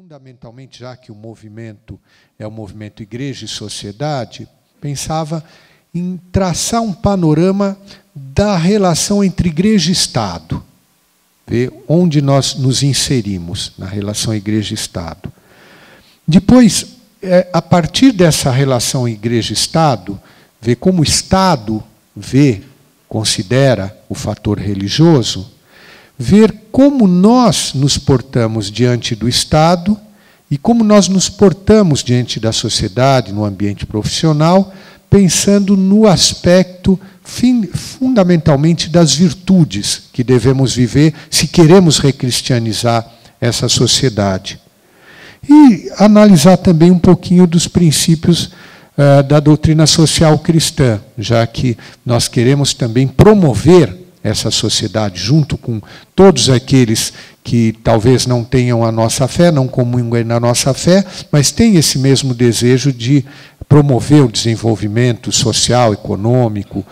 fundamentalmente, já que o movimento é o movimento Igreja e Sociedade, pensava em traçar um panorama da relação entre Igreja e Estado, ver onde nós nos inserimos na relação Igreja e Estado. Depois, a partir dessa relação Igreja e Estado, ver como o Estado considera o fator religioso, ver como nós nos portamos diante do Estado e como nós nos portamos diante da sociedade, no ambiente profissional, pensando no aspecto fundamentalmente das virtudes que devemos viver se queremos recristianizar essa sociedade. E analisar também um pouquinho dos princípios da doutrina social cristã, já que nós queremos também promover essa sociedade, junto com todos aqueles que talvez não tenham a nossa fé, não comunguem na nossa fé, mas têm esse mesmo desejo de promover o desenvolvimento social, econômico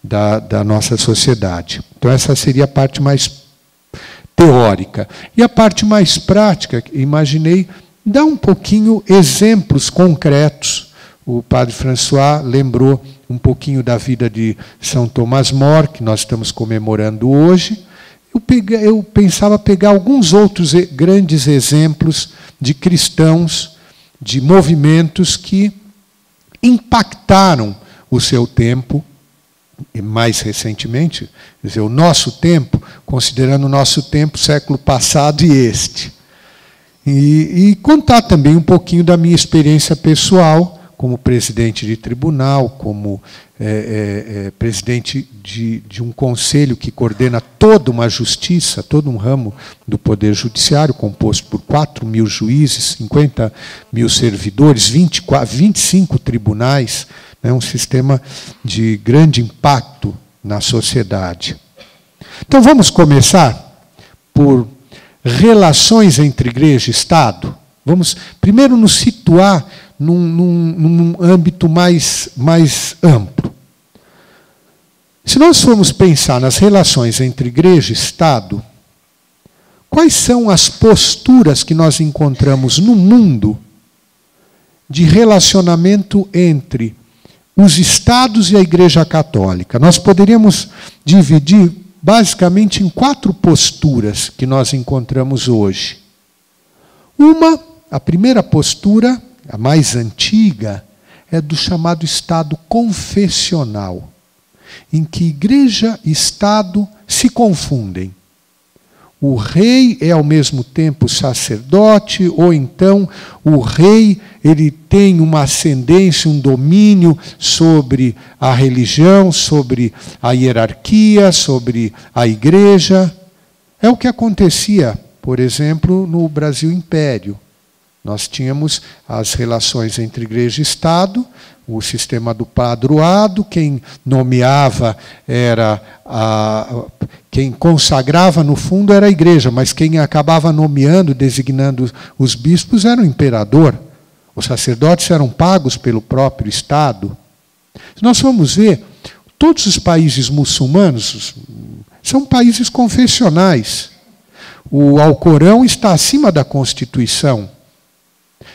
da nossa sociedade. Então, essa seria a parte mais teórica. E a parte mais prática, imaginei, dar um pouquinho exemplos concretos. O padre François lembrou um pouquinho da vida de São Tomás More, que nós estamos comemorando hoje. Eu pensava pegar alguns outros grandes exemplos de cristãos, de movimentos que impactaram o seu tempo, e mais recentemente, quer dizer, o nosso tempo, considerando o nosso tempo, século passado e este. E contar também um pouquinho da minha experiência pessoal, como presidente de tribunal, como presidente de um conselho que coordena toda uma justiça, todo um ramo do Poder Judiciário, composto por 4.000 juízes, 50.000 servidores, 25 tribunais, né, um sistema de grande impacto na sociedade. Então, vamos começar por relações entre Igreja e Estado. Vamos primeiro nos situar num âmbito mais amplo. Se nós formos pensar nas relações entre Igreja e Estado, quais são as posturas que nós encontramos no mundo de relacionamento entre os Estados e a Igreja Católica? Nós poderíamos dividir basicamente em 4 posturas que nós encontramos hoje. A primeira postura, a mais antiga, é do chamado Estado confessional, em que Igreja e Estado se confundem. O rei é ao mesmo tempo sacerdote, ou então o rei ele tem uma ascendência, um domínio sobre a religião, sobre a hierarquia, sobre a Igreja. É o que acontecia, por exemplo, no Brasil Império. Nós tínhamos as relações entre Igreja e Estado, o sistema do padroado, quem nomeava era quem consagrava, no fundo, era a Igreja, mas quem acabava nomeando, designando os bispos era o imperador. Os sacerdotes eram pagos pelo próprio Estado. Se nós formos ver, todos os países muçulmanos são países confessionais. O Alcorão está acima da Constituição.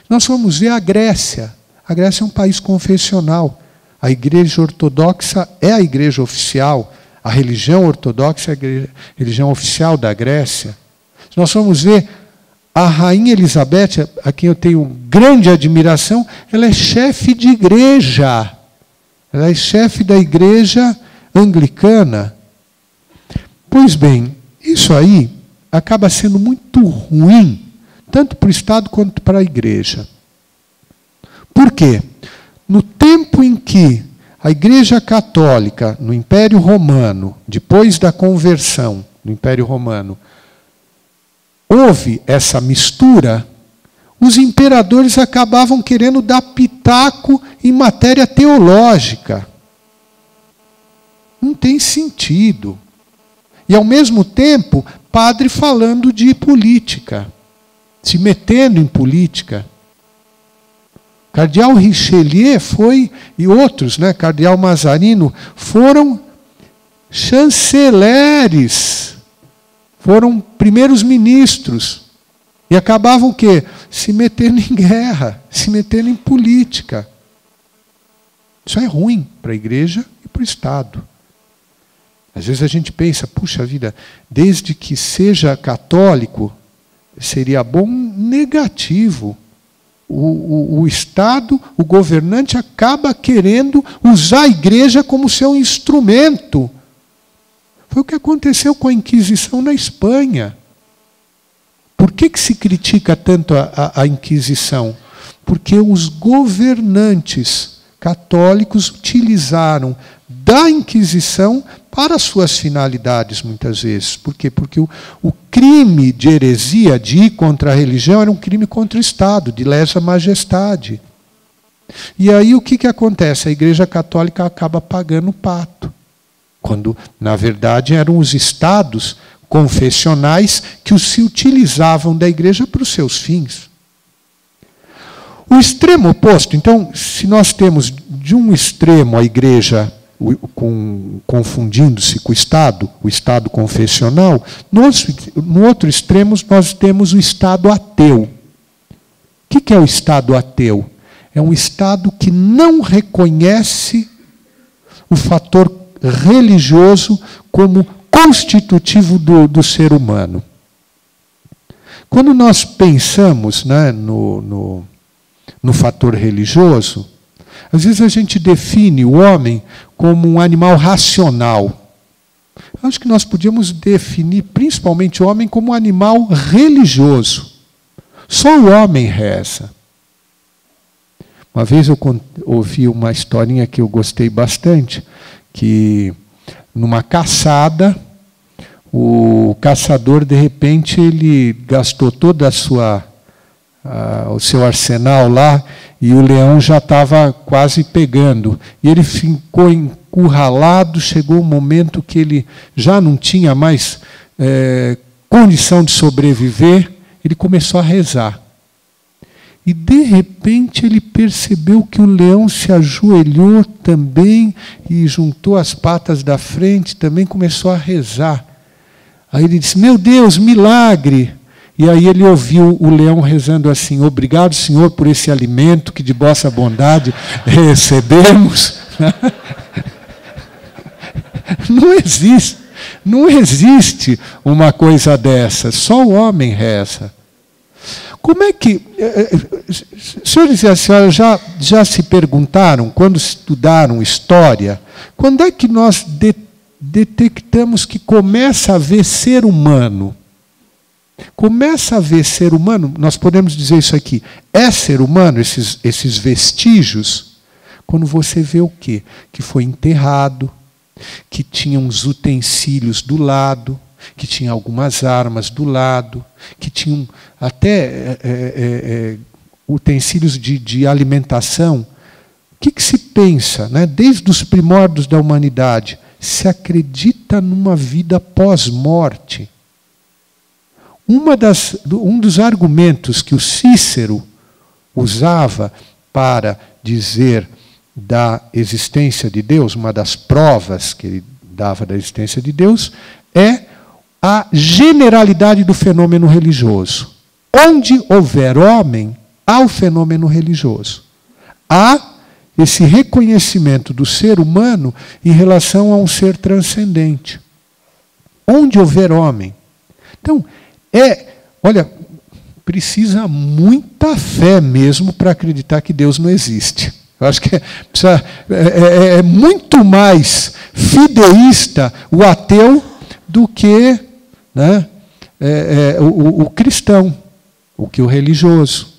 Nós vamos ver a Grécia. A Grécia é um país confessional. A Igreja Ortodoxa é a igreja oficial. A religião ortodoxa é a religião oficial da Grécia. Nós vamos ver a Rainha Elizabeth, a quem eu tenho grande admiração, ela é chefe de igreja. Ela é chefe da Igreja Anglicana. Pois bem, isso aí acaba sendo muito ruim, tanto para o Estado quanto para a Igreja. Por quê? No tempo em que a Igreja Católica, no Império Romano, depois da conversão do Império Romano, houve essa mistura, os imperadores acabavam querendo dar pitaco em matéria teológica. Não tem sentido. E, ao mesmo tempo, padre falando de política, se metendo em política. Cardeal Richelieu e outros, né, Cardeal Mazarino, foram chanceleres, foram primeiros ministros E acabavam o quê? Se metendo em guerra, se metendo em política. Isso é ruim para a igreja e para o Estado. Às vezes a gente pensa, puxa vida, desde que seja católico, seria bom. Negativo. O Estado, o governante, acaba querendo usar a igreja como seu instrumento. Foi o que aconteceu com a Inquisição na Espanha. Por que se critica tanto a Inquisição? Porque os governantes católicos utilizaram da Inquisição para suas finalidades, muitas vezes. Por quê? Porque o crime de heresia, de ir contra a religião, era um crime contra o Estado, de lesa majestade. E aí o que acontece? A Igreja Católica acaba pagando o pato. Quando, na verdade, eram os estados confessionais que se utilizavam da igreja para os seus fins. O extremo oposto, então, se nós temos de um extremo a igreja confundindo-se com o Estado confessional, no outro extremo nós temos o Estado ateu. O que é o Estado ateu? É um Estado que não reconhece o fator religioso como constitutivo do ser humano. Quando nós pensamos, né, no fator religioso, às vezes a gente define o homem como um animal racional. Acho que nós podíamos definir principalmente o homem como um animal religioso. Só o homem reza. Uma vez eu ouvi uma historinha que eu gostei bastante, que numa caçada, o caçador, de repente, ele gastou toda o seu arsenal lá, e o leão já estava quase pegando. E ele ficou encurralado, chegou um momento que ele já não tinha mais condição de sobreviver, ele começou a rezar. E, de repente, ele percebeu que o leão se ajoelhou também e juntou as patas da frente, também começou a rezar. Aí ele disse, meu Deus, milagre! E aí ele ouviu o leão rezando assim, obrigado, Senhor, por esse alimento que de vossa bondade recebemos. Não existe uma coisa dessa, só o homem reza. Como é que... Senhores e a senhora já se perguntaram, quando estudaram história, quando é que nós detectamos que começa a haver ser humano? Começa a haver ser humano, nós podemos dizer isso aqui, é ser humano, esses vestígios, quando você vê o quê? Que foi enterrado, que tinha uns utensílios do lado, que tinha algumas armas do lado, que tinham até utensílios de alimentação. O que se pensa, né? Desde os primórdios da humanidade? Se acredita numa vida pós-morte. Um dos argumentos que o Cícero usava para dizer da existência de Deus, uma das provas que ele dava da existência de Deus, é a generalidade do fenômeno religioso. Onde houver homem, há o fenômeno religioso. Há esse reconhecimento do ser humano em relação a um ser transcendente. Onde houver homem. Então, olha, precisa muita fé mesmo para acreditar que Deus não existe. Eu acho que é muito mais fideísta o ateu do que, né, o cristão, o que o religioso.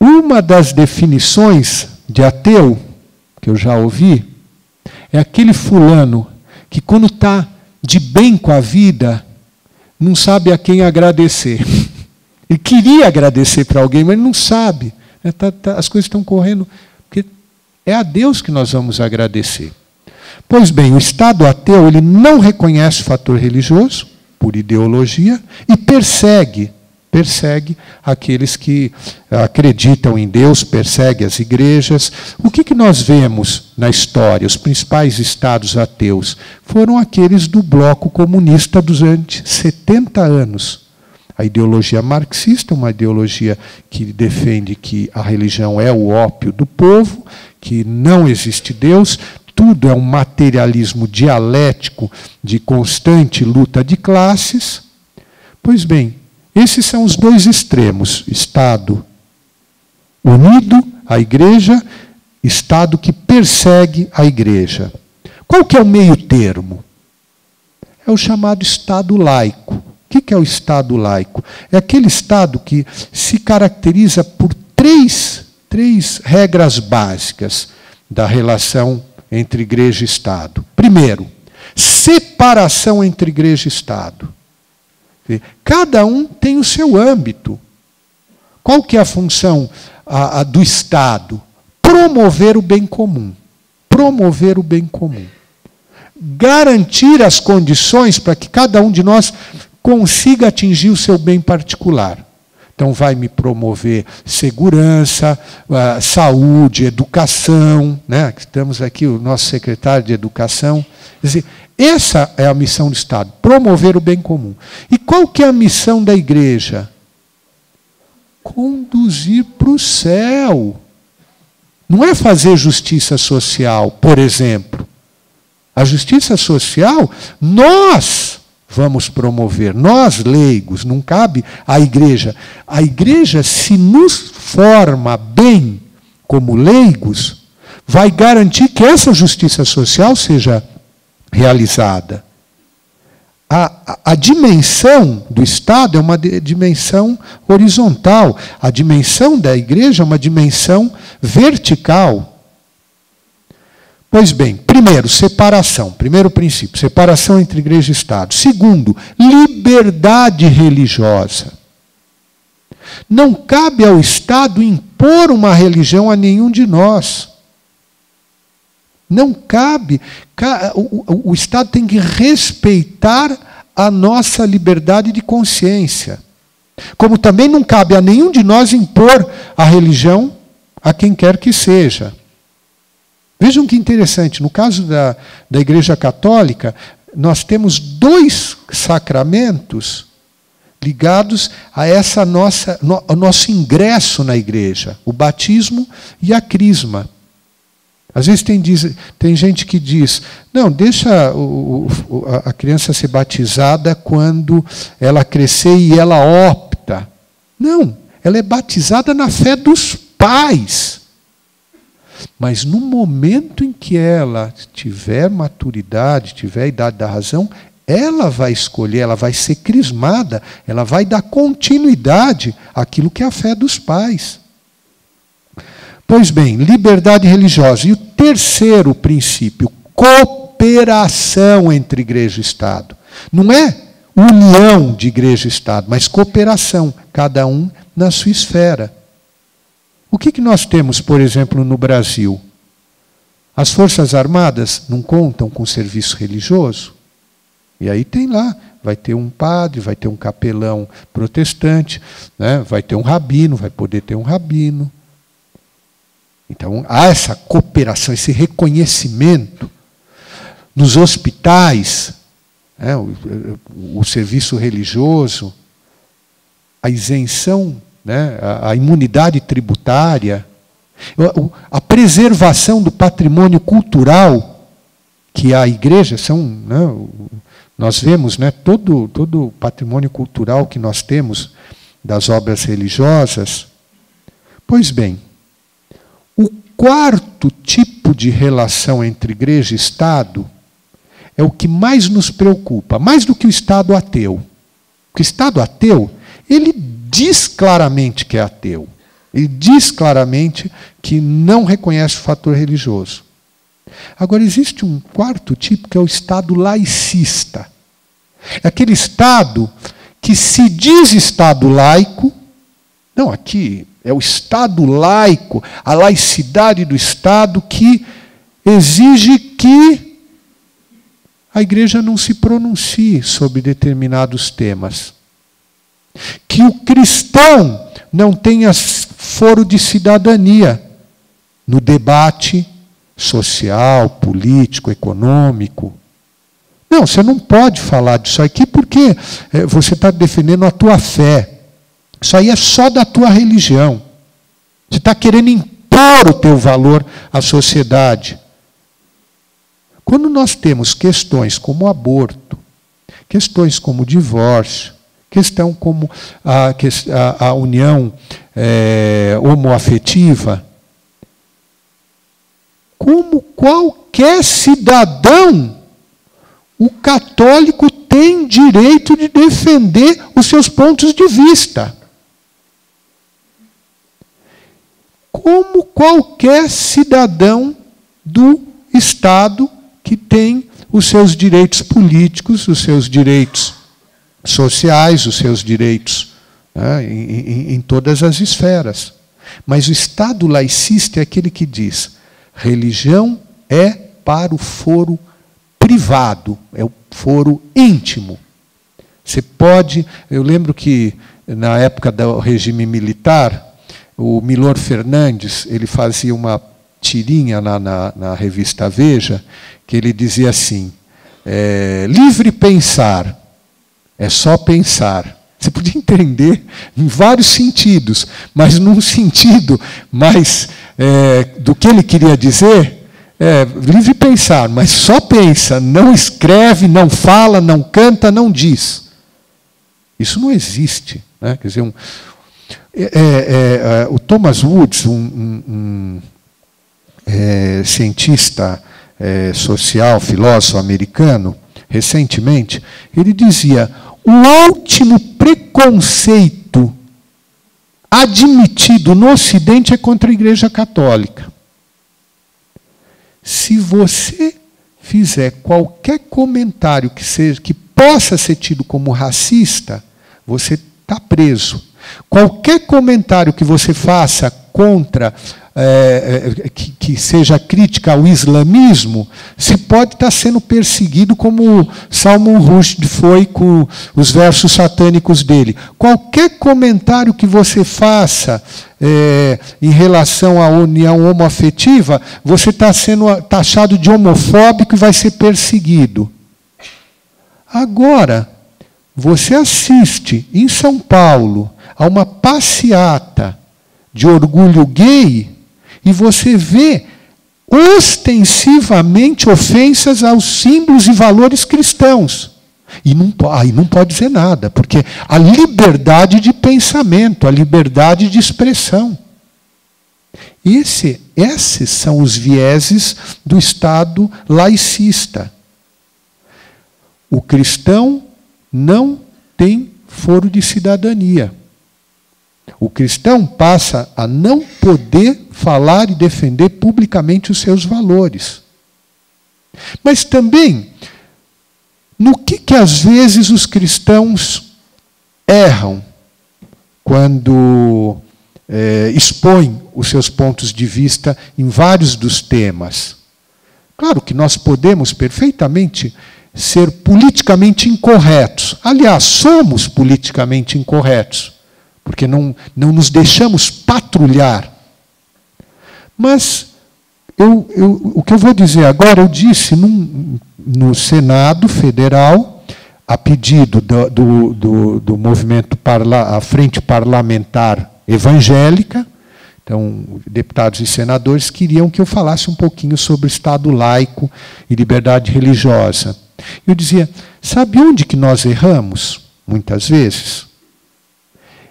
Uma das definições de ateu, que eu já ouvi, é aquele fulano que quando está de bem com a vida, não sabe a quem agradecer. Ele queria agradecer para alguém, mas ele não sabe. As coisas estão correndo, porque é a Deus que nós vamos agradecer. Pois bem, o Estado ateu, ele não reconhece o fator religioso, por ideologia, e persegue Persegue aqueles que acreditam em Deus, persegue as igrejas. O que nós vemos na história? Os principais estados ateus foram aqueles do bloco comunista durante 70 anos. A ideologia marxista, uma ideologia que defende que a religião é o ópio do povo, que não existe Deus, tudo é um materialismo dialético de constante luta de classes. Pois bem, esses são os dois extremos: Estado unido à igreja, Estado que persegue a igreja. Qual que é o meio termo? É o chamado Estado laico. O que é o Estado laico? É aquele Estado que se caracteriza por três regras básicas da relação entre igreja e Estado. Primeiro, separação entre igreja e Estado. Cada um tem o seu âmbito. Qual que é a função do Estado? Promover o bem comum. Promover o bem comum. Garantir as condições para que cada um de nós consiga atingir o seu bem particular. Então, vai me promover segurança, saúde, educação. Né? Estamos aqui, o nosso secretário de Educação. Quer dizer, essa é a missão do Estado, promover o bem comum. E qual que é a missão da igreja? Conduzir para o céu. Não é fazer justiça social, por exemplo. A justiça social, nós vamos promover, nós leigos, não cabe à igreja. A igreja, se nos forma bem como leigos, vai garantir que essa justiça social seja realizada. A dimensão do Estado é uma dimensão horizontal. A dimensão da igreja é uma dimensão vertical. Pois bem, primeiro, separação. Primeiro princípio, separação entre igreja e Estado. Segundo, liberdade religiosa. Não cabe ao Estado impor uma religião a nenhum de nós. Não cabe. O Estado tem que respeitar a nossa liberdade de consciência. Como também não cabe a nenhum de nós impor a religião a quem quer que seja. Vejam que interessante, no caso da Igreja Católica, nós temos 2 sacramentos ligados a ao nosso ingresso na igreja: o batismo e a crisma. Às vezes tem gente que diz, não, deixa a criança ser batizada quando ela crescer e ela opta. Não, ela é batizada na fé dos pais. Mas no momento em que ela tiver maturidade, tiver a idade da razão, ela vai escolher, ela vai ser crismada, ela vai dar continuidade àquilo que é a fé dos pais. Pois bem, liberdade religiosa. E o terceiro princípio, cooperação entre igreja e Estado. Não é união de igreja e Estado, mas cooperação, cada um na sua esfera. O que nós temos, por exemplo, no Brasil? As Forças Armadas não contam com serviço religioso? E aí tem lá, vai ter um padre, vai ter um capelão protestante, né? Vai ter um rabino, vai poder ter um rabino. Então, há essa cooperação, esse reconhecimento. Nos hospitais, né, o serviço religioso, a isenção, né, a imunidade tributária, a preservação do patrimônio cultural que a igreja são, né, nós vemos, né, todo o patrimônio cultural que nós temos das obras religiosas. Pois bem, o quarto tipo de relação entre igreja e Estado é o que mais nos preocupa, mais do que o Estado ateu. Porque o Estado ateu, ele diz claramente que é ateu. Ele diz claramente que não reconhece o fator religioso. Agora, existe um quarto tipo, que é o Estado laicista. É aquele Estado que se diz Estado laico. Não, aqui é o Estado laico, a laicidade do Estado que exige que a igreja não se pronuncie sobre determinados temas. Que que o cristão não tenha foro de cidadania no debate social, político, econômico. Não, você não pode falar disso aqui porque você está defendendo a tua fé. Isso aí é só da tua religião. Você está querendo impor o teu valor à sociedade. Quando nós temos questões como aborto, questões como divórcio, questão como a união homoafetiva, como qualquer cidadão, o católico tem direito de defender os seus pontos de vista. Como qualquer cidadão do Estado que tem os seus direitos políticos, os seus direitos sociais, os seus direitos em todas as esferas. Mas o Estado laicista é aquele que diz: religião é para o foro privado, é o foro íntimo. Você pode... Eu lembro que, na época do regime militar, o Milor Fernandes, ele fazia uma tirinha na revista Veja, que ele dizia assim: livre pensar, é só pensar. Você podia entender em vários sentidos, mas num sentido mais do que ele queria dizer, livre pensar, mas só pensa, não escreve, não fala, não canta, não diz. Isso não existe. Né? Quer dizer, o Thomas Woods, cientista social, filósofo americano, recentemente, ele dizia: o último preconceito admitido no Ocidente é contra a Igreja Católica. Se você fizer qualquer comentário que possa ser tido como racista, você está preso. Qualquer comentário que você faça contra, que seja crítica ao islamismo, você pode estar sendo perseguido como Salman Rushdie foi com os versos satânicos dele. Qualquer comentário que você faça em relação à união homoafetiva, você está sendo taxado de homofóbico e vai ser perseguido. Agora, você assiste em São Paulo a uma passeata de orgulho gay e você vê ostensivamente ofensas aos símbolos e valores cristãos. E aí não pode dizer nada, porque a liberdade de pensamento, a liberdade de expressão. Esses são os vieses do Estado laicista. O cristão não tem foro de cidadania. O cristão passa a não poder falar e defender publicamente os seus valores. Mas também, no que às vezes os cristãos erram quando expõem os seus pontos de vista em vários dos temas? Claro que nós podemos perfeitamente ser politicamente incorretos. Aliás, somos politicamente incorretos, porque não nos deixamos patrulhar. Mas o que eu vou dizer agora, eu disse no Senado Federal, a pedido do movimento, a Frente Parlamentar Evangélica. Então, deputados e senadores queriam que eu falasse um pouquinho sobre o Estado laico e liberdade religiosa. Eu dizia: sabe onde que nós erramos, muitas vezes?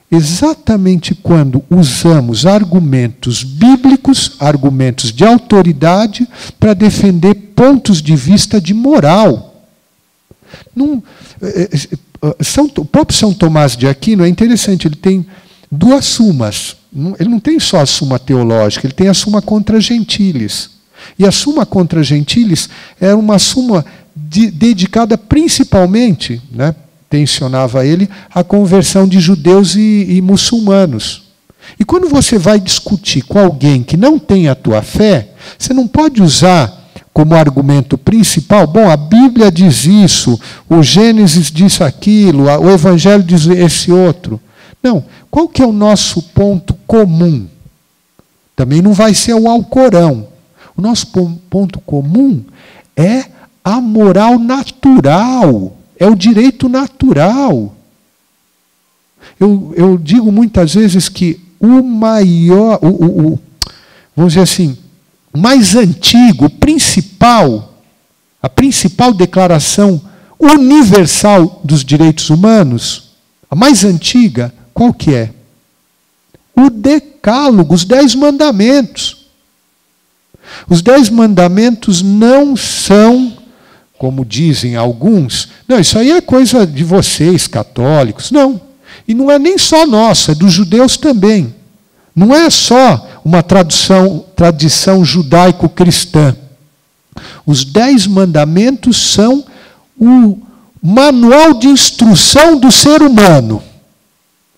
Exatamente quando usamos argumentos bíblicos, argumentos de autoridade, para defender pontos de vista de moral. O próprio São Tomás de Aquino é interessante, ele tem duas sumas. Ele não tem só a Suma Teológica, ele tem a Suma Contra Gentiles. E a Suma Contra Gentiles era uma suma dedicada principalmente, né, tensionava ele, à conversão de judeus e muçulmanos. E quando você vai discutir com alguém que não tem a tua fé, você não pode usar como argumento principal: bom, a Bíblia diz isso, o Gênesis diz aquilo, o Evangelho diz esse outro. Não. Qual que é o nosso ponto comum? Também não vai ser o Alcorão. O nosso ponto comum é a moral natural, é o direito natural. Eu digo muitas vezes que o maior, vamos dizer assim, o mais antigo, o principal, a principal declaração universal dos direitos humanos, a mais antiga, qual que é? O Decálogo, os 10 mandamentos. Os 10 mandamentos não são, como dizem alguns, não, isso aí é coisa de vocês, católicos. Não. E não é nem só nossa, é dos judeus também. Não é só uma tradição judaico-cristã. Os 10 mandamentos são o manual de instrução do ser humano.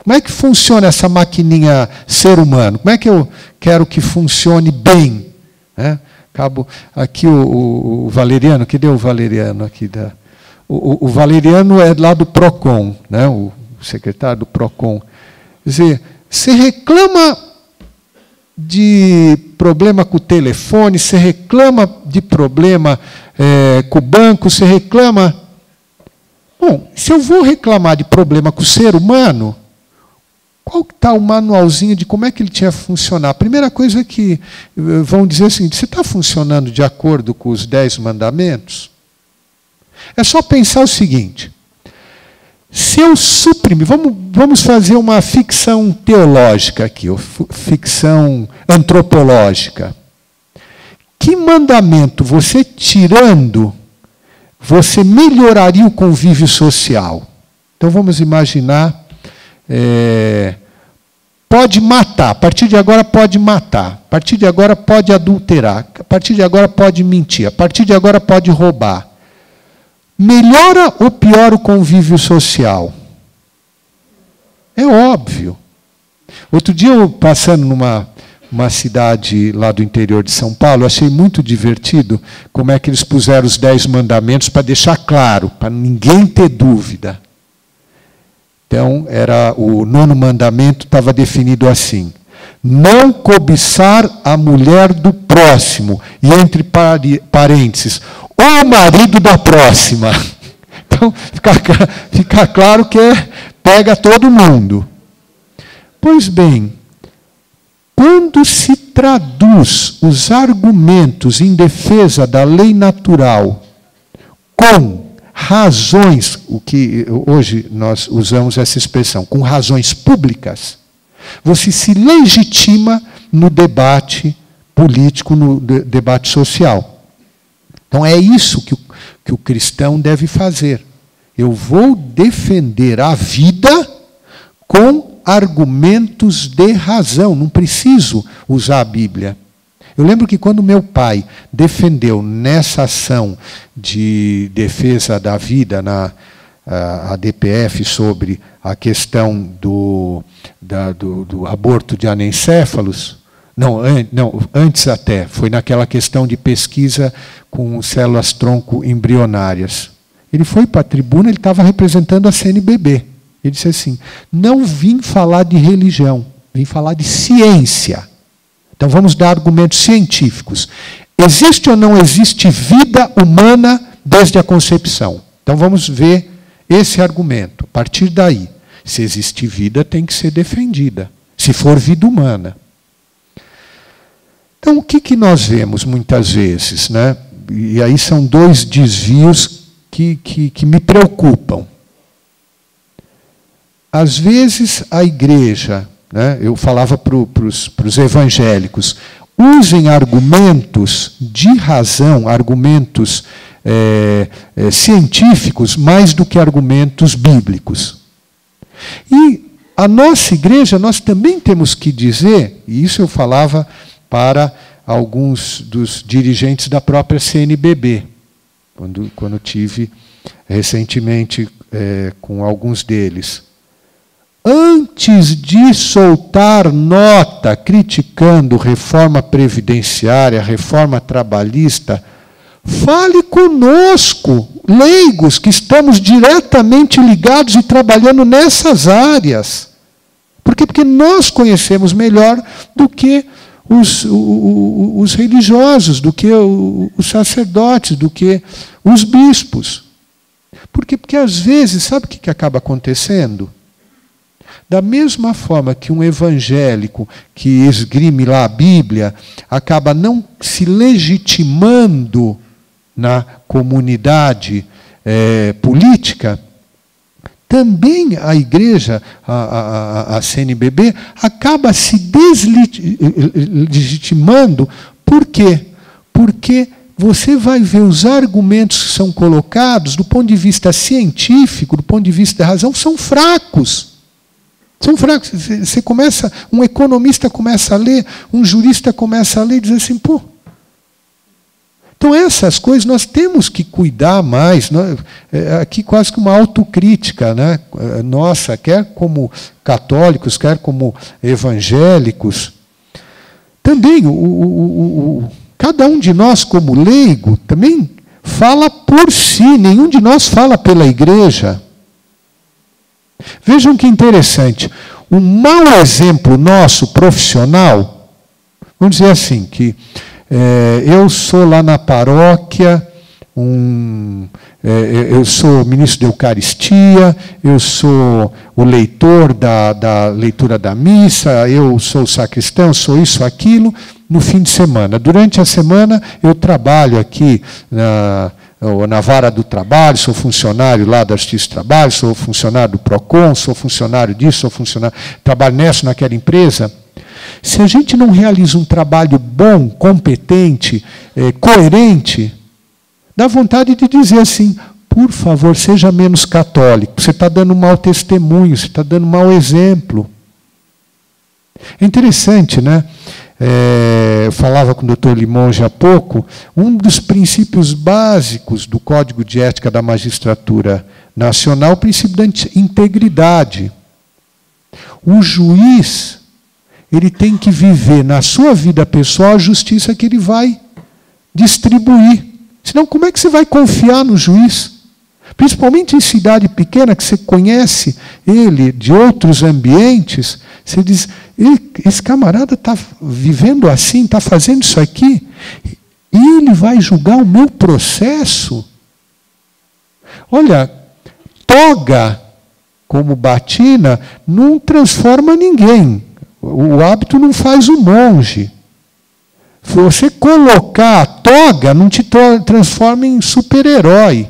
Como é que funciona essa maquininha ser humano? Como é que eu quero que funcione bem? Acabo aqui o Valeriano, cadê o Valeriano aqui? O Valeriano é lá do PROCON, né? O secretário do PROCON. Quer dizer, você reclama de problema com o telefone, você reclama de problema com o banco, você reclama... Bom, se eu vou reclamar de problema com o ser humano, qual está o manualzinho de como é que ele tinha que funcionar? A primeira coisa é que vão dizer o seguinte, você está funcionando de acordo com os 10 mandamentos? É só pensar o seguinte, se eu suprimir, vamos fazer uma ficção teológica aqui, ou ficção antropológica. Que mandamento você tirando, você melhoraria o convívio social? Então vamos imaginar, pode matar, a partir de agora pode matar, a partir de agora pode adulterar, a partir de agora pode mentir, a partir de agora pode roubar. Melhora ou piora o convívio social? É óbvio. Outro dia, eu passando numa cidade lá do interior de São Paulo, achei muito divertido como é que eles puseram os 10 mandamentos para deixar claro, para ninguém ter dúvida. Então, o 9º mandamento estava definido assim: não cobiçar a mulher do próximo, e entre parênteses, o marido da próxima. Então, fica claro que pega todo mundo. Pois bem, quando se traduz os argumentos em defesa da lei natural com razões, o que hoje nós usamos essa expressão, com razões públicas, você se legitima no debate político, no debate social. Então é isso que o cristão deve fazer. Eu vou defender a vida com argumentos de razão, não preciso usar a Bíblia. Eu lembro que quando meu pai defendeu nessa ação de defesa da vida na ADPF sobre a questão do aborto de anencéfalos, não, antes até, foi naquela questão de pesquisa com células-tronco embrionárias. Ele foi para a tribuna, ele estava representando a CNBB. Ele disse assim, não vim falar de religião, vim falar de ciência. Então vamos dar argumentos científicos. Existe ou não existe vida humana desde a concepção? Então vamos ver esse argumento. A partir daí, se existe vida, tem que ser defendida, se for vida humana. Então, o que nós vemos muitas vezes, né? E aí são 2 desvios que me preocupam. Às vezes, a igreja, né, eu falava para os evangélicos, usem argumentos de razão, argumentos científicos, mais do que argumentos bíblicos. E a nossa igreja, nós também temos que dizer, e isso eu falava para alguns dos dirigentes da própria CNBB, quando tive recentemente com alguns deles. Antes de soltar nota criticando reforma previdenciária, reforma trabalhista, fale conosco, leigos, que estamos diretamente ligados e trabalhando nessas áreas. Por quê? Porque nós conhecemos melhor do que os religiosos, do que os sacerdotes, do que os bispos. Por quê? Porque às vezes, sabe o que acaba acontecendo? Da mesma forma que um evangélico que esgrime lá a Bíblia acaba não se legitimando na comunidade política, também a igreja, a CNBB, acaba se deslegitimando. Por quê? Porque você vai ver os argumentos que são colocados, do ponto de vista científico, do ponto de vista da razão, são fracos. São fracos. Você começa, um economista começa a ler, um jurista começa a ler e diz assim, pô. Então essas coisas nós temos que cuidar mais. Aqui quase que uma autocrítica, né? Nossa, quer como católicos, quer como evangélicos. Também, cada um de nós como leigo, também fala por si, nenhum de nós fala pela igreja. Vejam que interessante, um mau exemplo nosso, profissional, vamos dizer assim, que eu sou lá na paróquia, eu sou ministro da Eucaristia, eu sou o leitor da leitura da missa, eu sou sacristão, sou isso, aquilo, no fim de semana. Durante a semana eu trabalho aqui na vara do trabalho, sou funcionário lá da Justiça do Trabalho, sou funcionário do PROCON, sou funcionário disso, sou funcionário, trabalho naquela empresa. Se a gente não realiza um trabalho bom, competente, coerente, dá vontade de dizer assim, por favor, seja menos católico, você está dando mau testemunho, você está dando mau exemplo. É interessante, né? Eu falava com o Dr. Limonge há pouco, um dos princípios básicos do Código de Ética da Magistratura Nacional é o princípio da integridade. O juiz, ele tem que viver na sua vida pessoal a justiça que ele vai distribuir. Senão, como é que você vai confiar no juiz? Principalmente em cidade pequena, que você conhece ele de outros ambientes, você diz, esse camarada está vivendo assim, está fazendo isso aqui, e ele vai julgar o meu processo? Olha, toga como batina não transforma ninguém. O hábito não faz o monge. Se você colocar a toga, não te transforma em super-herói.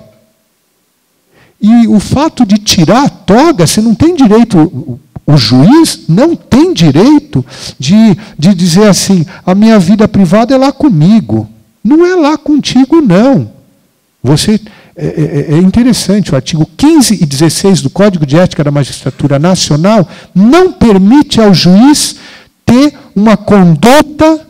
E o fato de tirar a toga, você não tem direito, o juiz não tem direito de dizer assim, a minha vida privada é lá comigo. Não é lá contigo, não. É interessante, o artigo 15 e 16 do Código de Ética da Magistratura Nacional não permite ao juiz ter uma conduta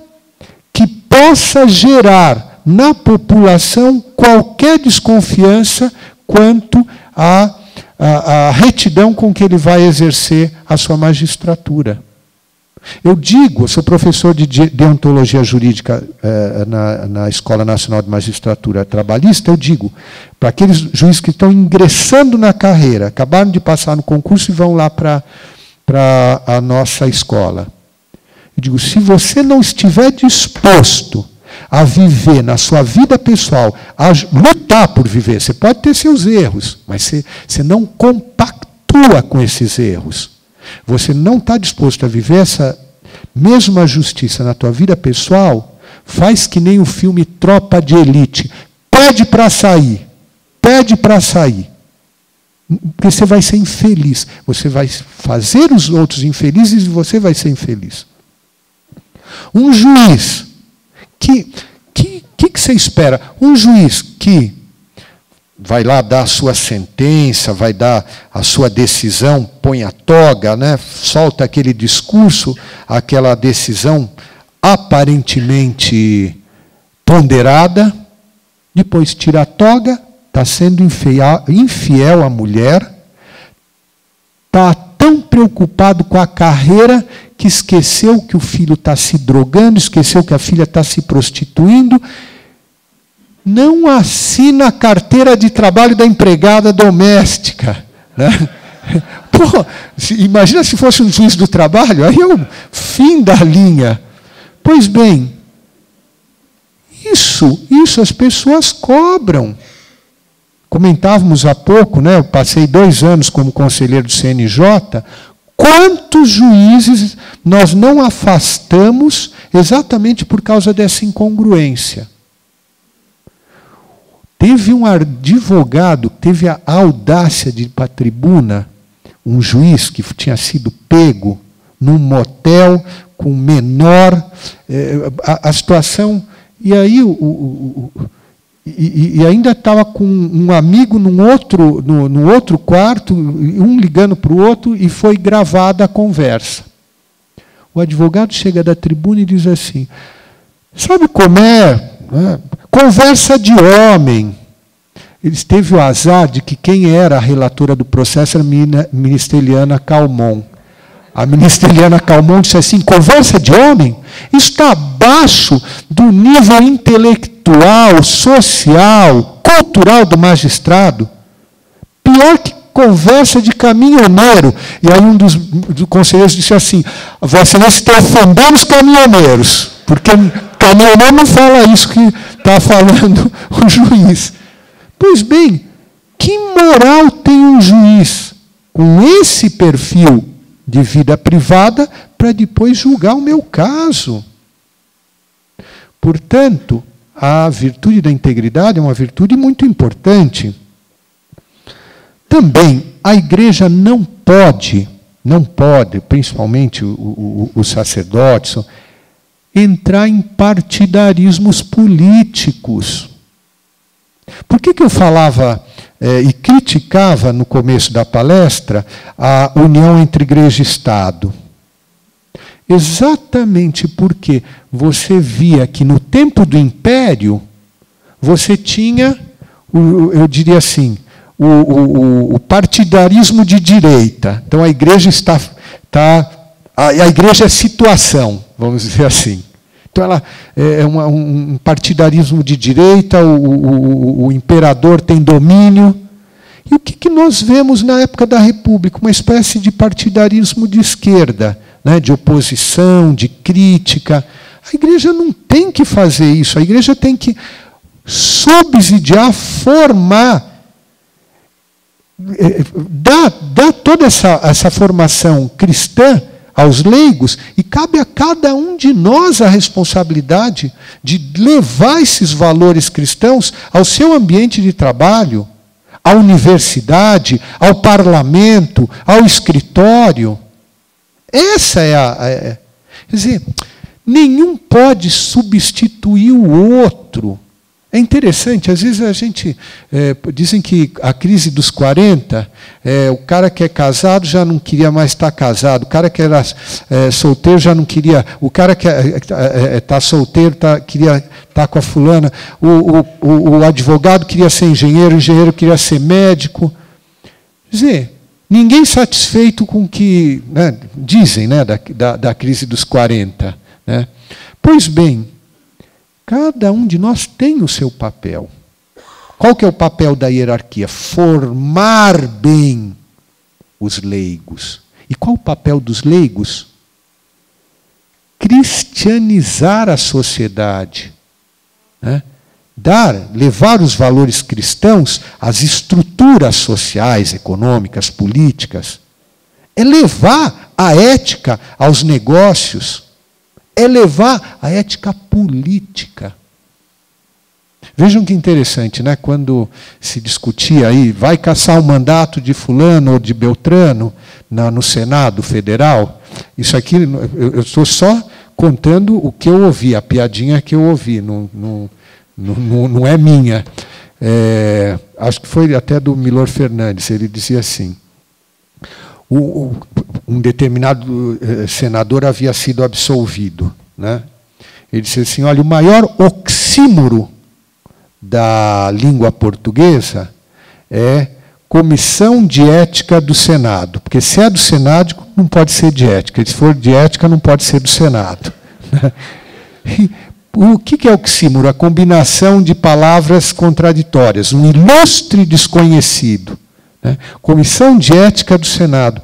que possa gerar na população qualquer desconfiança quanto à retidão com que ele vai exercer a sua magistratura. Eu sou professor de deontologia jurídica na Escola Nacional de Magistratura Trabalhista, eu digo, para aqueles juízes que estão ingressando na carreira, acabaram de passar no concurso e vão lá para a nossa escola. Eu digo, se você não estiver disposto a viver na sua vida pessoal, a lutar por viver, você pode ter seus erros, mas você não compactua com esses erros. Você não está disposto a viver essa mesma justiça na tua vida pessoal, faz que nem o filme Tropa de Elite. Pede para sair. Pede para sair. Porque você vai ser infeliz. Você vai fazer os outros infelizes e você vai ser infeliz. Um juiz que você espera? Um juiz que vai lá dar a sua sentença, vai dar a sua decisão, põe a toga, né? Solta aquele discurso, aquela decisão aparentemente ponderada, depois tira a toga, está sendo infiel à mulher, está tão preocupado com a carreira que esqueceu que o filho está se drogando, esqueceu que a filha está se prostituindo, não assina a carteira de trabalho da empregada doméstica. Né? Pô, imagina se fosse um juiz do trabalho, aí é o fim da linha. Pois bem, isso as pessoas cobram. Comentávamos há pouco, né? Eu passei 2 anos como conselheiro do CNJ. Quantos juízes nós não afastamos exatamente por causa dessa incongruência? Teve um advogado que teve a audácia de ir para a tribuna, um juiz que tinha sido pego num motel com menor, a situação, e aí e ainda estava com um amigo no outro quarto, um ligando para o outro, e foi gravada a conversa. O advogado chega da tribuna e diz assim, sabe como é? Conversa de homem. Eles teve o azar de que quem era a relatora do processo era a ministra Eliana Calmon. A ministra Eliana Calmon disse assim, conversa de homem? Isso está abaixo do nível intelectual, social, cultural do magistrado. Pior que conversa de caminhoneiro. E aí um dos conselheiros disse assim, Vossa Excelência está ofendendo os caminhoneiros, porque caminhoneiro não fala isso que está falando o juiz. Pois bem, que moral tem um juiz com esse perfil de vida privada para depois julgar o meu caso? Portanto, a virtude da integridade é uma virtude muito importante. Também, a igreja não pode, principalmente os sacerdotes, entrar em partidarismos políticos. Por que eu falava e criticava no começo da palestra a união entre igreja e Estado? Exatamente porque você via que no tempo do Império você tinha, eu diria assim, o partidarismo de direita. Então a igreja a igreja é situação, vamos dizer assim. Então ela é um partidarismo de direita, o imperador tem domínio. E o que nós vemos na época da República? Uma espécie de partidarismo de esquerda, né, de oposição, de crítica. A igreja não tem que fazer isso, a igreja tem que subsidiar, formar, dar toda essa formação cristã aos leigos, e cabe a cada um de nós a responsabilidade de levar esses valores cristãos ao seu ambiente de trabalho, à universidade, ao parlamento, ao escritório. Essa é quer dizer, nenhum pode substituir o outro. É interessante, às vezes a gente... dizem que a crise dos 40, o cara que é casado já não queria mais estar casado, o cara que era solteiro já não queria... O cara que está solteiro queria estar com a fulana, o advogado queria ser engenheiro, o engenheiro queria ser médico. Quer dizer, ninguém satisfeito com o que... Né, dizem, né, da crise dos 40. Né? Pois bem, cada um de nós tem o seu papel. Qual que é o papel da hierarquia? Formar bem os leigos. E qual o papel dos leigos? Cristianizar a sociedade. Né? Levar os valores cristãos às estruturas sociais, econômicas, políticas. É levar a ética aos negócios. É levar a ética política. Vejam que interessante, né? Quando se discutia aí, vai caçar o mandato de fulano ou de Beltrano no Senado Federal. Isso aqui, eu estou só contando o que eu ouvi, a piadinha que eu ouvi, não é minha. Acho que foi até do Milor Fernandes, ele dizia assim, um determinado senador havia sido absolvido. Né? Ele disse assim, olha, o maior oxímoro da língua portuguesa é Comissão de Ética do Senado. Porque se é do Senado, não pode ser de ética. Se for de ética, não pode ser do Senado. O que é oxímoro? A combinação de palavras contraditórias. Um ilustre desconhecido. né? Comissão de Ética do Senado.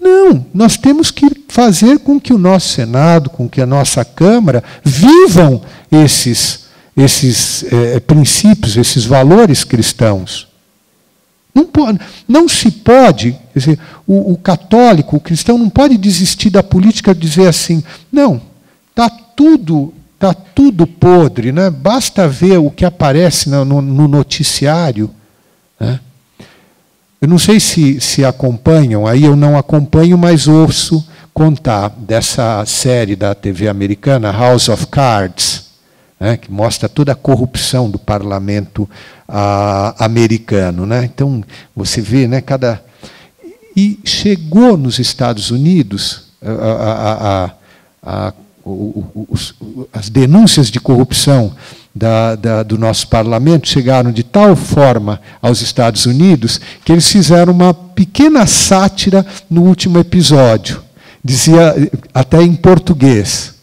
Não, nós temos que fazer com que o nosso Senado, com que a nossa Câmara vivam esses princípios, esses valores cristãos. Não se pode, quer dizer, o católico, o cristão, não pode desistir da política e dizer assim, não, está tudo podre, né? Basta ver o que aparece no noticiário. Né? Eu não sei se acompanham, aí eu não acompanho, mas ouço contar dessa série da TV americana, House of Cards, né, que mostra toda a corrupção do parlamento americano. Né? Então, você vê, né, E chegou nos Estados Unidos as denúncias de corrupção do nosso parlamento chegaram de tal forma aos Estados Unidos que eles fizeram uma pequena sátira no último episódio. Dizia, até em português,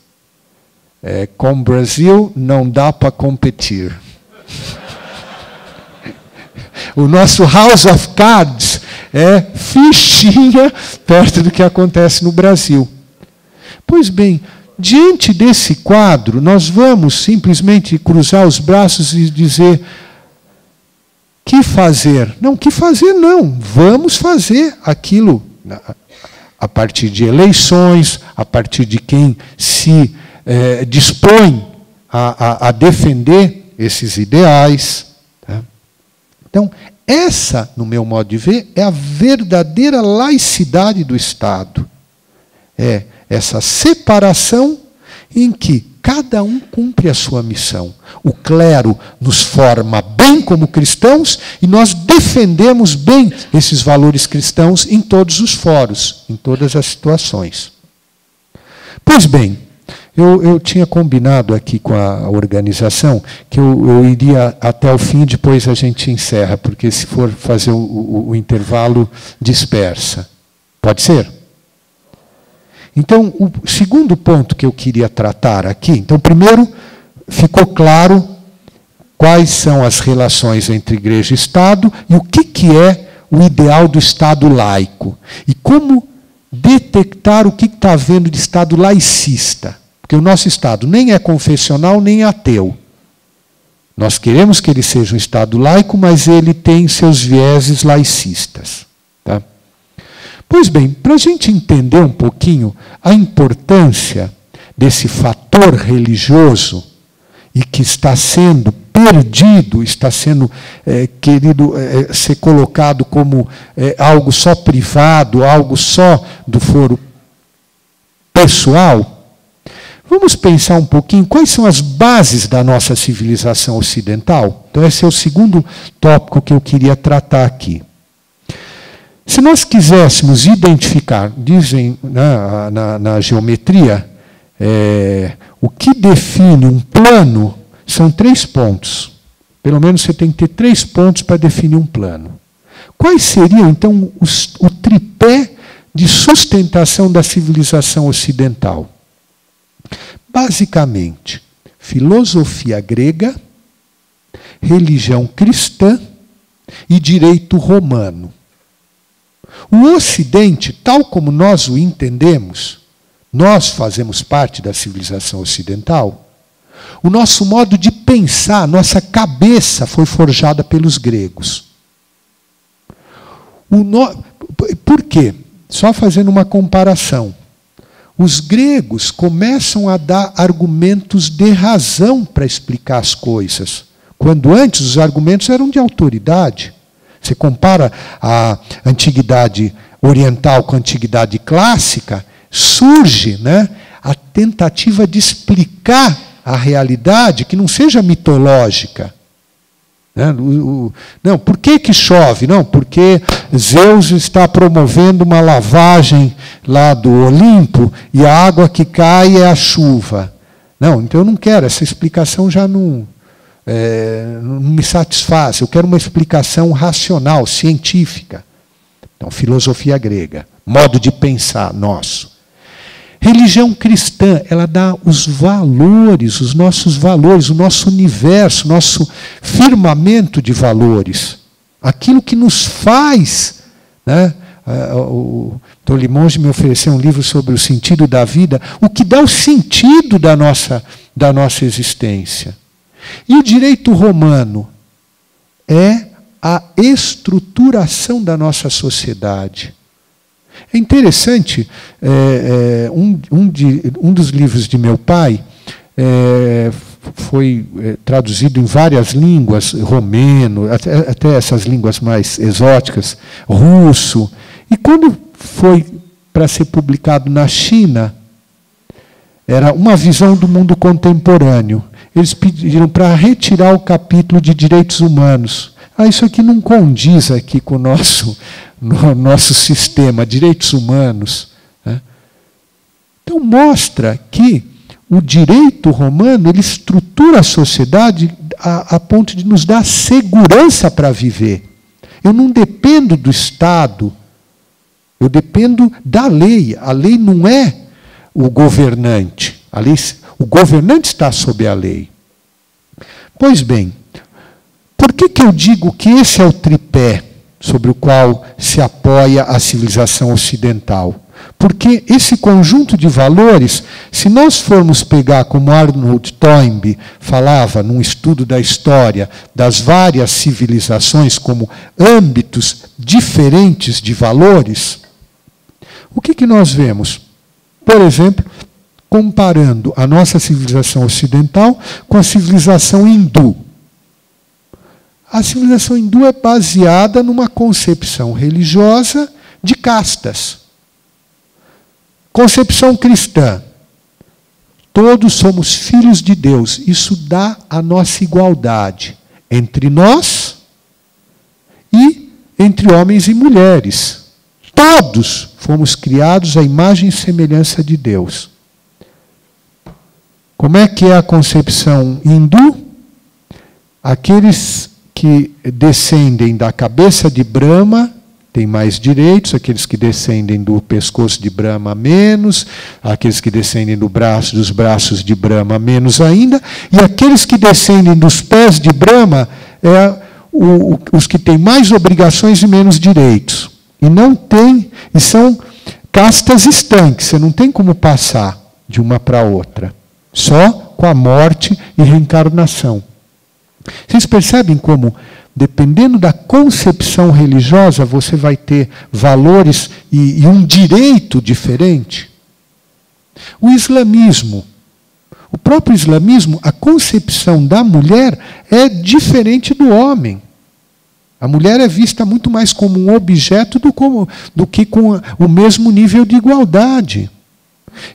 com o Brasil não dá para competir. O nosso House of Cards é fichinha perto do que acontece no Brasil. Pois bem, diante desse quadro, nós vamos simplesmente cruzar os braços e dizer, que fazer? Não, que fazer não. Vamos fazer aquilo a partir de eleições, a partir de quem se dispõe a defender esses ideais. Tá? Então, essa, no meu modo de ver, é a verdadeira laicidade do Estado. É essa separação em que cada um cumpre a sua missão. O clero nos forma bem como cristãos e nós defendemos bem esses valores cristãos em todos os fóruns, em todas as situações. Pois bem, eu tinha combinado aqui com a organização que eu iria até o fim, depois a gente encerra, porque se for fazer o intervalo, dispersa. Pode ser? Então, o segundo ponto que eu queria tratar aqui, então, primeiro, ficou claro quais são as relações entre igreja e Estado e o que é o ideal do Estado laico. E como detectar o que está havendo de Estado laicista. Porque o nosso Estado nem é confessional, nem ateu. Nós queremos que ele seja um Estado laico, mas ele tem seus vieses laicistas. Tá? Pois bem, para a gente entender um pouquinho a importância desse fator religioso e que está sendo perdido, está sendo querido ser colocado como algo só privado, algo só do foro pessoal, vamos pensar um pouquinho quais são as bases da nossa civilização ocidental. Então, esse é o segundo tópico que eu queria tratar aqui. Se nós quiséssemos identificar, dizem na geometria, o que define um plano são 3 pontos. Pelo menos você tem que ter 3 pontos para definir um plano. Quais seriam, então, o tripé de sustentação da civilização ocidental? Basicamente, filosofia grega, religião cristã e direito romano. O Ocidente, tal como nós o entendemos, nós fazemos parte da civilização ocidental, o nosso modo de pensar, nossa cabeça foi forjada pelos gregos. Por quê? Só fazendo uma comparação. Os gregos começam a dar argumentos de razão para explicar as coisas, quando antes os argumentos eram de autoridade. Você compara a antiguidade oriental com a antiguidade clássica, surge, né, a tentativa de explicar a realidade que não seja mitológica. Não, por que chove? Não, porque Zeus está promovendo uma lavagem lá do Olimpo e a água que cai é a chuva. Não, então eu não quero, essa explicação já não me satisfaz. Eu quero uma explicação racional, científica. Então, filosofia grega, modo de pensar nosso. Religião cristã, ela dá os valores, os nossos valores, o nosso universo, nosso firmamento de valores. aquilo que nos faz, né? O Dr. Limonge me ofereceu um livro sobre o sentido da vida, o que dá o sentido da nossa existência. E o direito romano é a estruturação da nossa sociedade. É interessante, um dos livros de meu pai foi traduzido em várias línguas, romeno, até essas línguas mais exóticas, russo. E quando foi para ser publicado na China, era uma visão do mundo contemporâneo. Eles pediram para retirar o capítulo de direitos humanos. Isso aqui não condiz aqui com o nosso sistema, direitos humanos. Né? Então mostra que o direito romano ele estrutura a sociedade a ponto de nos dar segurança para viver. Eu não dependo do Estado, eu dependo da lei. A lei não é o governante. O governante está sob a lei. Pois bem, por que eu digo que esse é o tripé sobre o qual se apoia a civilização ocidental? Porque esse conjunto de valores, se nós formos pegar, como Arnold Toynbee falava num estudo da história, das várias civilizações como âmbitos diferentes de valores, o que nós vemos? Por exemplo, comparando a nossa civilização ocidental com a civilização hindu. A civilização hindu é baseada numa concepção religiosa de castas. Concepção cristã. Todos somos filhos de Deus. Isso dá a nossa igualdade entre nós e entre homens e mulheres. Todos fomos criados à imagem e semelhança de Deus. Como é que é a concepção hindu? Aqueles que descendem da cabeça de Brahma têm mais direitos, aqueles que descendem do pescoço de Brahma menos, aqueles que descendem dos braços de Brahma menos ainda, e aqueles que descendem dos pés de Brahma os que têm mais obrigações e menos direitos. E são castas estanques, você não tem como passar de uma para outra. Só com a morte e reencarnação. Vocês percebem como, dependendo da concepção religiosa, você vai ter valores e um direito diferente? O islamismo. O próprio islamismo, a concepção da mulher é diferente do homem. A mulher é vista muito mais como um objeto do que com o mesmo nível de igualdade.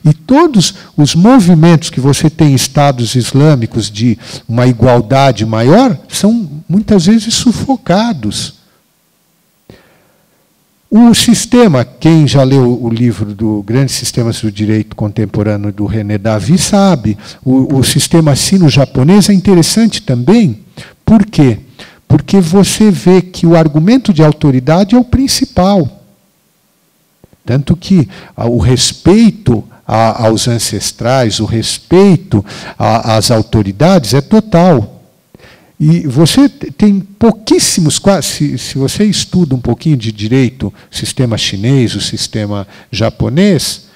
E todos os movimentos que você tem em estados islâmicos de uma igualdade maior são muitas vezes sufocados. O sistema, quem já leu o livro do Grandes Sistemas do Direito Contemporâneo do René Davy sabe, o sistema sino-japonês é interessante também. Por quê? Porque você vê que o argumento de autoridade é o principal. Tanto que o respeito aos ancestrais, o respeito às autoridades é total. E você tem pouquíssimos, se você estuda um pouquinho de direito, o sistema chinês, o sistema japonês,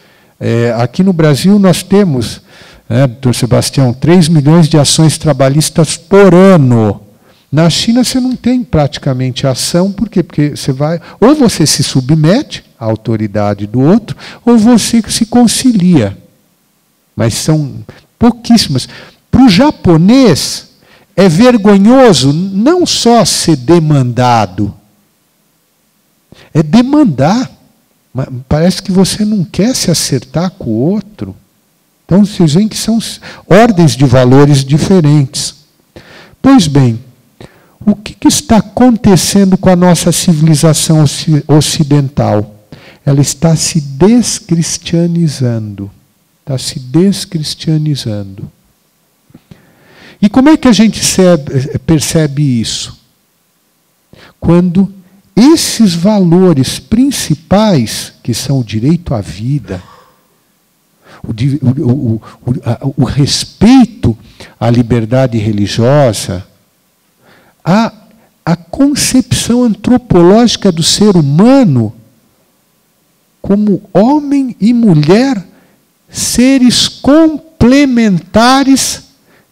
aqui no Brasil nós temos, doutor Sebastião, 3 milhões de ações trabalhistas por ano. Na China você não tem praticamente ação, por quê? Porque ou você se submete à autoridade do outro, ou você se concilia. Mas são pouquíssimas. Para o japonês, é vergonhoso não só ser demandado, é demandar. Parece que você não quer se acertar com o outro. Então, vocês veem que são ordens de valores diferentes. Pois bem, o que está acontecendo com a nossa civilização ocidental? Ela está se descristianizando. Está se descristianizando. E como é que a gente percebe isso? Quando esses valores principais, que são o direito à vida, o respeito à liberdade religiosa, a concepção antropológica do ser humano como homem e mulher, seres complementares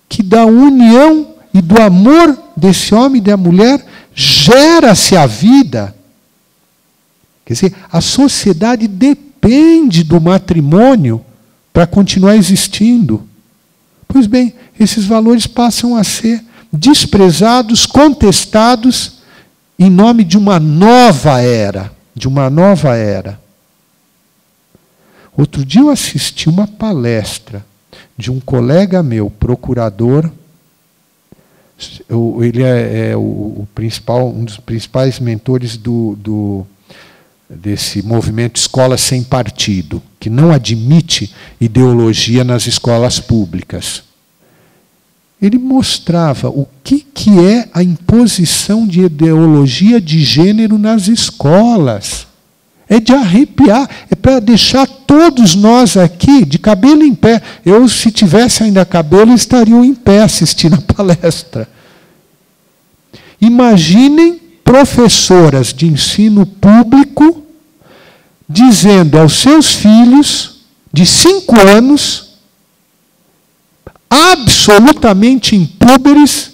que da união e do amor desse homem e da mulher gera-se a vida. Quer dizer, a sociedade depende do matrimônio para continuar existindo. Pois bem, esses valores passam a ser desprezados, contestados, em nome de uma nova era. De uma nova era. Outro dia eu assisti uma palestra de um colega meu, procurador. Ele é o principal, um dos principais mentores desse movimento Escola Sem Partido, que não admite ideologia nas escolas públicas. Ele mostrava o que é a imposição de ideologia de gênero nas escolas. É de arrepiar, é para deixar todos nós aqui de cabelo em pé. Eu, se tivesse ainda cabelo, estaria em pé assistindo a palestra. Imaginem professoras de ensino público dizendo aos seus filhos de 5 anos, absolutamente impúberes,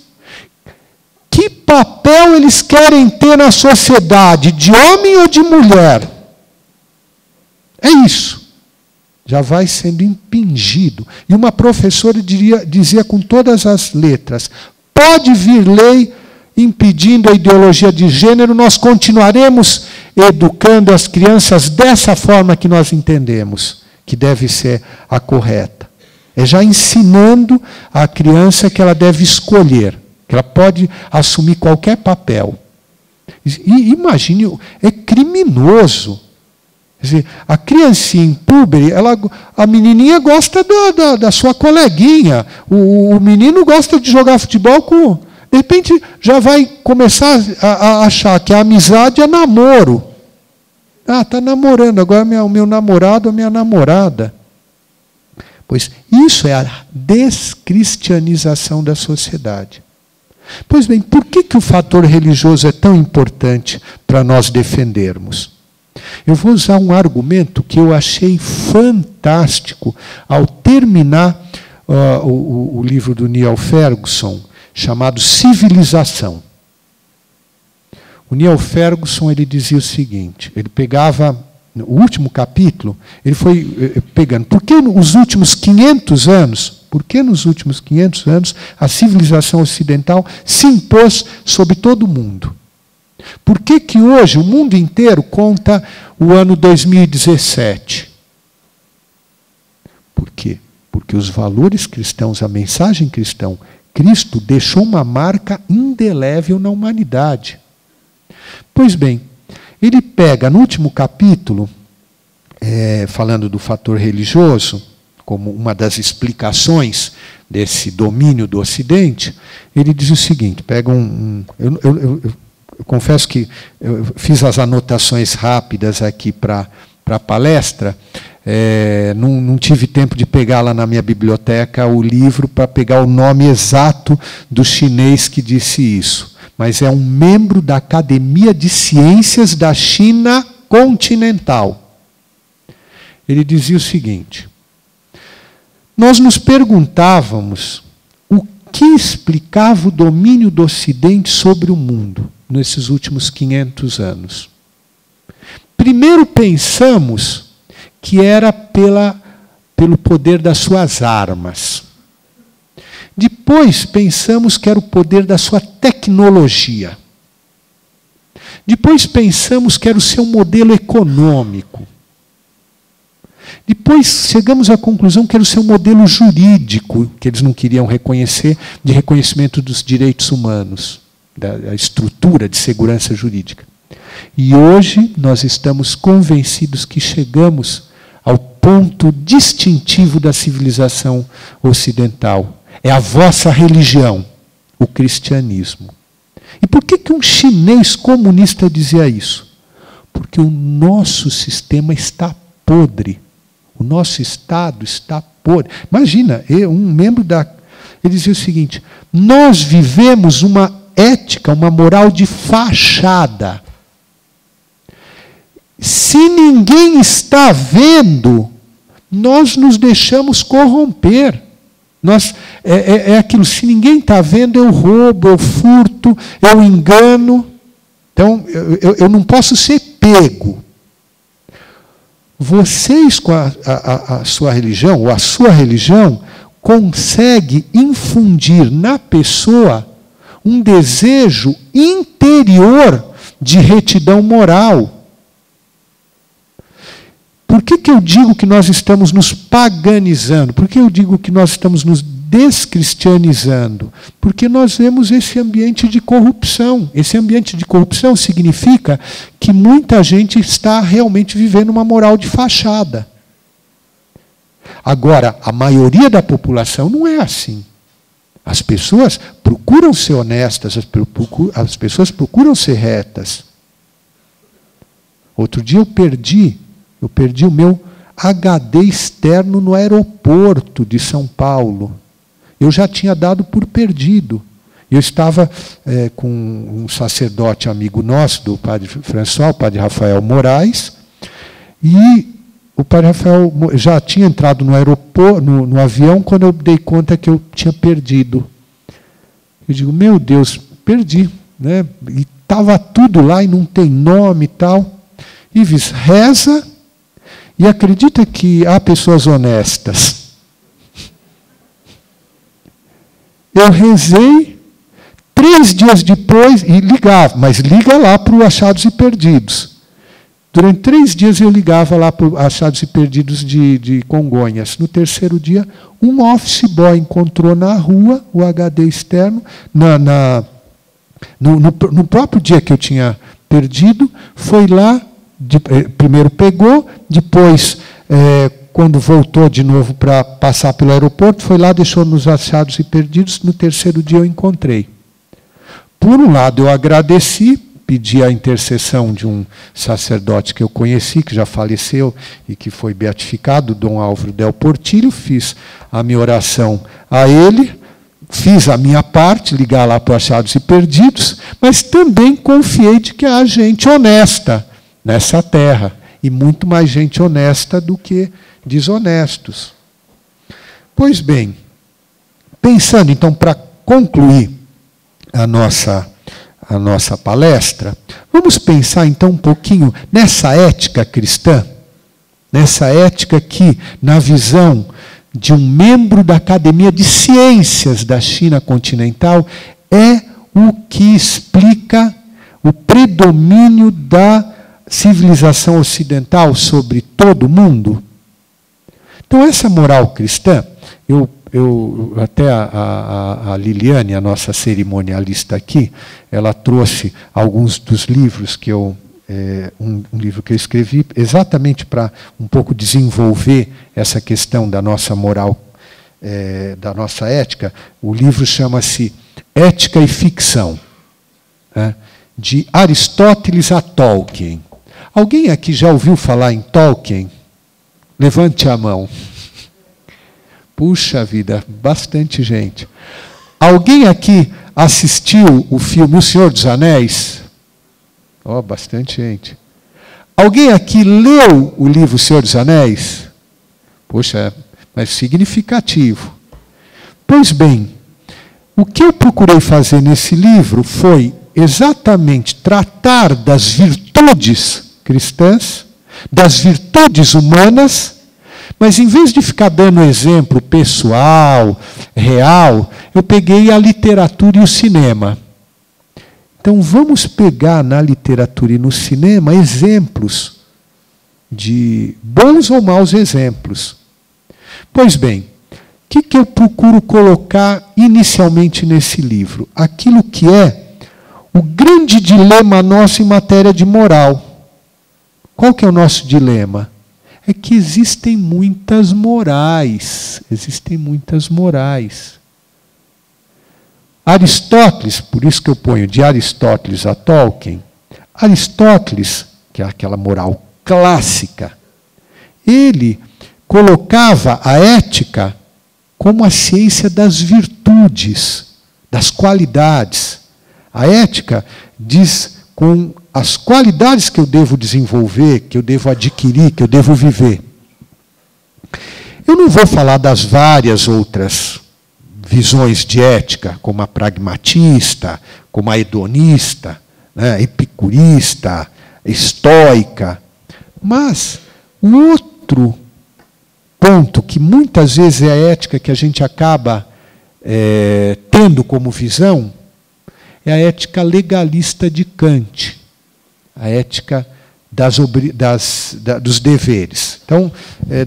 que papel eles querem ter na sociedade, de homem ou de mulher. É isso. Já vai sendo impingido. E uma professora dizia com todas as letras, pode vir lei impedindo a ideologia de gênero, nós continuaremos educando as crianças dessa forma que nós entendemos, que deve ser a correta. É já ensinando a criança que ela deve escolher, que ela pode assumir qualquer papel. E imagine, é criminoso. Quer dizer, a criancinha impúber, a menininha gosta da sua coleguinha, o menino gosta de jogar futebol com... De repente, já vai começar a achar que a amizade é namoro. Ah, está namorando, agora o meu namorado ou minha namorada. Pois isso é a descristianização da sociedade. Pois bem, por que o fator religioso é tão importante para nós defendermos? Eu vou usar um argumento que eu achei fantástico ao terminar o livro do Niall Ferguson, chamado Civilização. O Niall Ferguson, ele dizia o seguinte, ele pegava, no último capítulo, ele foi pegando, por que nos últimos 500 anos, a civilização ocidental se impôs sobre todo o mundo? Por que hoje o mundo inteiro conta o ano 2017? Por quê? Porque os valores cristãos, a mensagem cristã, Cristo deixou uma marca indelével na humanidade. Pois bem, ele pega no último capítulo, falando do fator religioso, como uma das explicações desse domínio do Ocidente, ele diz o seguinte, pega eu confesso que eu fiz as anotações rápidas aqui para a palestra, não tive tempo de pegar lá na minha biblioteca o livro para pegar o nome exato do chinês que disse isso. Mas é um membro da Academia de Ciências da China continental. Ele dizia o seguinte, nós nos perguntávamos o que explicava o domínio do Ocidente sobre o mundo nesses últimos 500 anos. Primeiro pensamos que era pelo poder das suas armas. Depois pensamos que era o poder da sua tecnologia. Depois pensamos que era o seu modelo econômico. Depois chegamos à conclusão que era o seu modelo jurídico, que eles não queriam reconhecer, de reconhecimento dos direitos humanos, da estrutura de segurança jurídica. E hoje nós estamos convencidos que chegamos ao ponto distintivo da civilização ocidental. É a vossa religião, o cristianismo. E por que um chinês comunista dizia isso? Porque o nosso sistema está podre. O nosso Estado está podre. Imagina, um membro ele dizia o seguinte, nós vivemos uma ética, uma moral de fachada. Se ninguém está vendo, nós nos deixamos corromper. É aquilo, se ninguém está vendo, eu roubo, eu furto, eu engano. Então, eu não posso ser pego. Vocês, com a sua religião, ou a sua religião, consegue infundir na pessoa um desejo interior de retidão moral. Por que eu digo que nós estamos nos paganizando? Por que eu digo que nós estamos nos descristianizando? Porque nós vemos esse ambiente de corrupção. Esse ambiente de corrupção significa que muita gente está realmente vivendo uma moral de fachada. Agora, a maioria da população não é assim. As pessoas procuram ser honestas, as pessoas procuram ser retas. Outro dia eu perdi o meu HD externo no aeroporto de São Paulo. Eu já tinha dado por perdido. Eu estava com um sacerdote amigo nosso, do padre François, o padre Rafael Moraes, e o padre Rafael já tinha entrado no aeroporto, no avião, quando eu dei conta que eu tinha perdido. Eu digo, meu Deus, perdi. Né? E estava tudo lá e não tem nome e tal. Ives, reza. E acredita que há pessoas honestas. Eu rezei, 3 dias depois, e ligava, mas liga lá para o Achados e Perdidos. Durante 3 dias eu ligava lá para o Achados e Perdidos de Congonhas. No 3º dia, um office boy encontrou na rua o HD externo, no próprio dia que eu tinha perdido, foi lá, primeiro pegou, depois, quando voltou de novo para passar pelo aeroporto, foi lá, deixou nos Achados e Perdidos, no 3º dia eu encontrei. Por um lado, eu agradeci, pedi a intercessão de um sacerdote que eu conheci, que já faleceu e que foi beatificado, Dom Álvaro Del Portillo, fiz a minha oração a ele, fiz a minha parte, ligar lá para Achados e Perdidos, mas também confiei de que há gente honesta nessa terra, e muito mais gente honesta do que desonestos. Pois bem, pensando então, para concluir a nossa palestra, vamos pensar então um pouquinho nessa ética cristã, nessa ética que, na visão de um membro da Academia de Ciências da China continental, é o que explica o predomínio da civilização ocidental sobre todo o mundo. Então, essa moral cristã, até a Liliane, a nossa cerimonialista aqui, ela trouxe alguns dos livros que um livro que eu escrevi exatamente para um pouco desenvolver essa questão da nossa moral, da nossa ética. O livro chama-se Ética e Ficção, né, de Aristóteles a Tolkien. Alguém aqui já ouviu falar em Tolkien? Levante a mão. Puxa vida, bastante gente. Alguém aqui assistiu o filme O Senhor dos Anéis? Oh, bastante gente. Alguém aqui leu o livro O Senhor dos Anéis? Poxa, mas significativo. Pois bem, o que eu procurei fazer nesse livro foi exatamente tratar das virtudes cristãs, das virtudes humanas, mas em vez de ficar dando exemplo pessoal, real, eu peguei a literatura e o cinema. Então vamos pegar na literatura e no cinema exemplos de bons ou maus exemplos. Pois bem, o que eu procuro colocar inicialmente nesse livro? Aquilo que é o grande dilema nosso em matéria de moral. Qual que é o nosso dilema? É que existem muitas morais. Existem muitas morais. Aristóteles, por isso que eu ponho de Aristóteles a Tolkien, Aristóteles, que é aquela moral clássica, ele colocava a ética como a ciência das virtudes, das qualidades. A ética diz com as qualidades que eu devo desenvolver, que eu devo adquirir, que eu devo viver. Eu não vou falar das várias outras visões de ética, como a pragmatista, como a hedonista, né, epicurista, estoica. Mas o outro ponto, que muitas vezes é a ética que a gente acaba tendo como visão, é a ética legalista de Kant, a ética dos deveres. Então,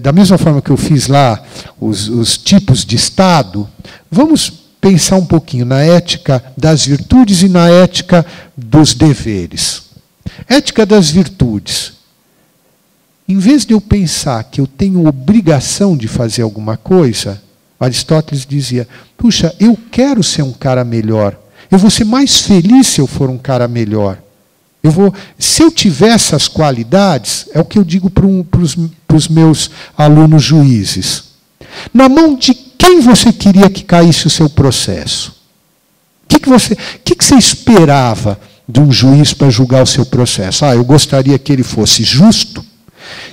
da mesma forma que eu fiz lá os tipos de Estado, vamos pensar um pouquinho na ética das virtudes e na ética dos deveres. Ética das virtudes. Em vez de eu pensar que eu tenho obrigação de fazer alguma coisa, Aristóteles dizia, puxa, eu quero ser um cara melhor. Eu vou ser mais feliz se eu for um cara melhor. Se eu tiver essas qualidades, é o que eu digo para os meus alunos juízes. Na mão de quem você queria que caísse o seu processo? O que você esperava de um juiz para julgar o seu processo? Eu gostaria que ele fosse justo,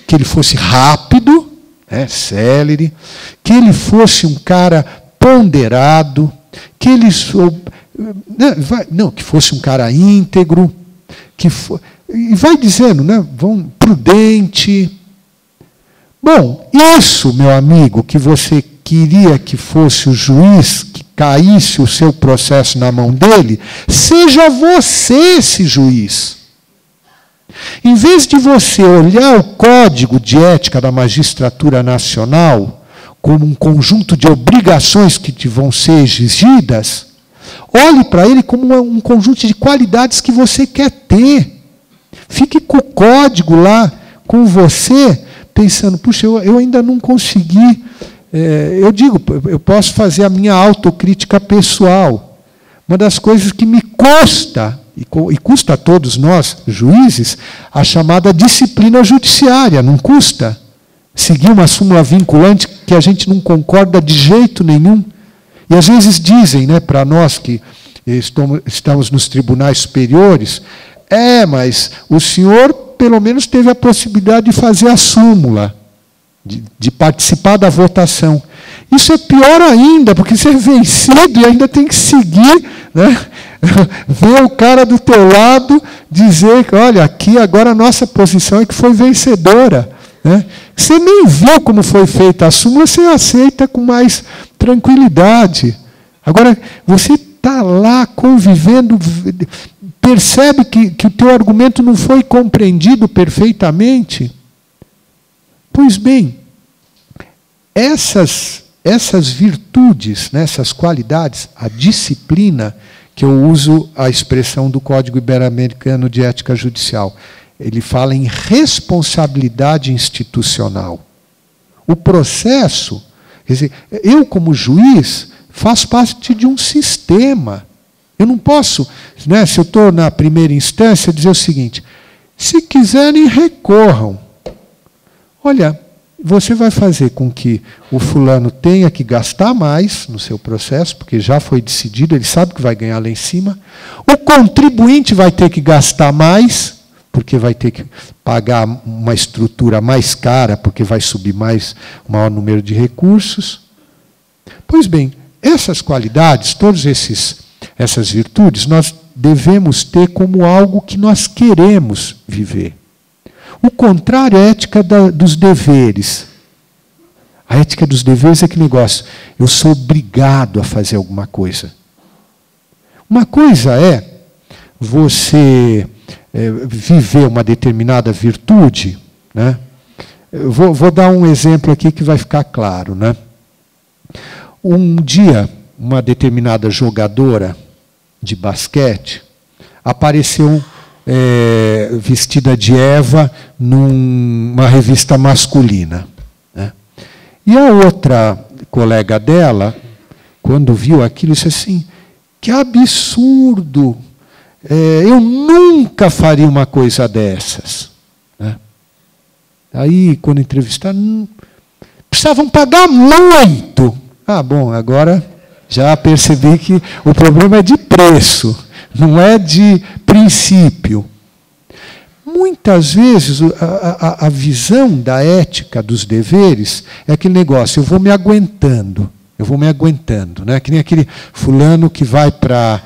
que ele fosse rápido, célere, que ele fosse um cara ponderado, que ele que fosse um cara íntegro, e vai dizendo, prudente. Bom, isso, meu amigo, que você queria que fosse o juiz, que caísse o seu processo na mão dele, seja você esse juiz. Em vez de você olhar o Código de Ética da Magistratura Nacional como um conjunto de obrigações que te vão ser exigidas, olhe para ele como um conjunto de qualidades que você quer ter. Fique com o código lá, com você, pensando, puxa, eu ainda não consegui. Eu posso fazer a minha autocrítica pessoal. Uma das coisas que me custa, e custa a todos nós, juízes, a chamada disciplina judiciária, não custa? Seguir uma súmula vinculante que a gente não concorda de jeito nenhum. E às vezes dizem, para nós que estamos nos tribunais superiores, mas o senhor pelo menos teve a possibilidade de fazer a súmula, de participar da votação. Isso é pior ainda, porque você é vencido e ainda tem que seguir, ver o cara do teu lado dizer que, olha, aqui agora a nossa posição é que foi vencedora. Você nem viu como foi feita a súmula, você aceita com mais tranquilidade. Agora, você está lá convivendo, percebe que o teu argumento não foi compreendido perfeitamente? Pois bem, essas virtudes, essas qualidades, a disciplina, que eu uso a expressão do Código Ibero-Americano de Ética Judicial, ele fala em responsabilidade institucional. O processo, quer dizer, eu como juiz faço parte de um sistema. Eu não posso, se eu estou na primeira instância, dizer o seguinte, se quiserem, recorram. Olha, você vai fazer com que o fulano tenha que gastar mais no seu processo, porque já foi decidido, ele sabe que vai ganhar lá em cima. O contribuinte vai ter que gastar mais, porque vai ter que pagar uma estrutura mais cara, porque vai subir o maior número de recursos. Pois bem, essas qualidades, todas essas virtudes, nós devemos ter como algo que nós queremos viver. O contrário é a ética dos deveres. A ética dos deveres é que negócio, eu sou obrigado a fazer alguma coisa. Uma coisa é você viver uma determinada virtude. Eu vou dar um exemplo aqui que vai ficar claro. Um dia, uma determinada jogadora de basquete apareceu vestida de Eva numa revista masculina. E a outra colega dela, quando viu aquilo, disse assim, que absurdo, eu nunca faria uma coisa dessas. Aí, quando entrevistaram, precisavam pagar muito. Bom, agora já percebi que o problema é de preço. não é de princípio. Muitas vezes a visão da ética dos deveres é aquele negócio, eu vou me aguentando, né? Que nem aquele fulano que vai para,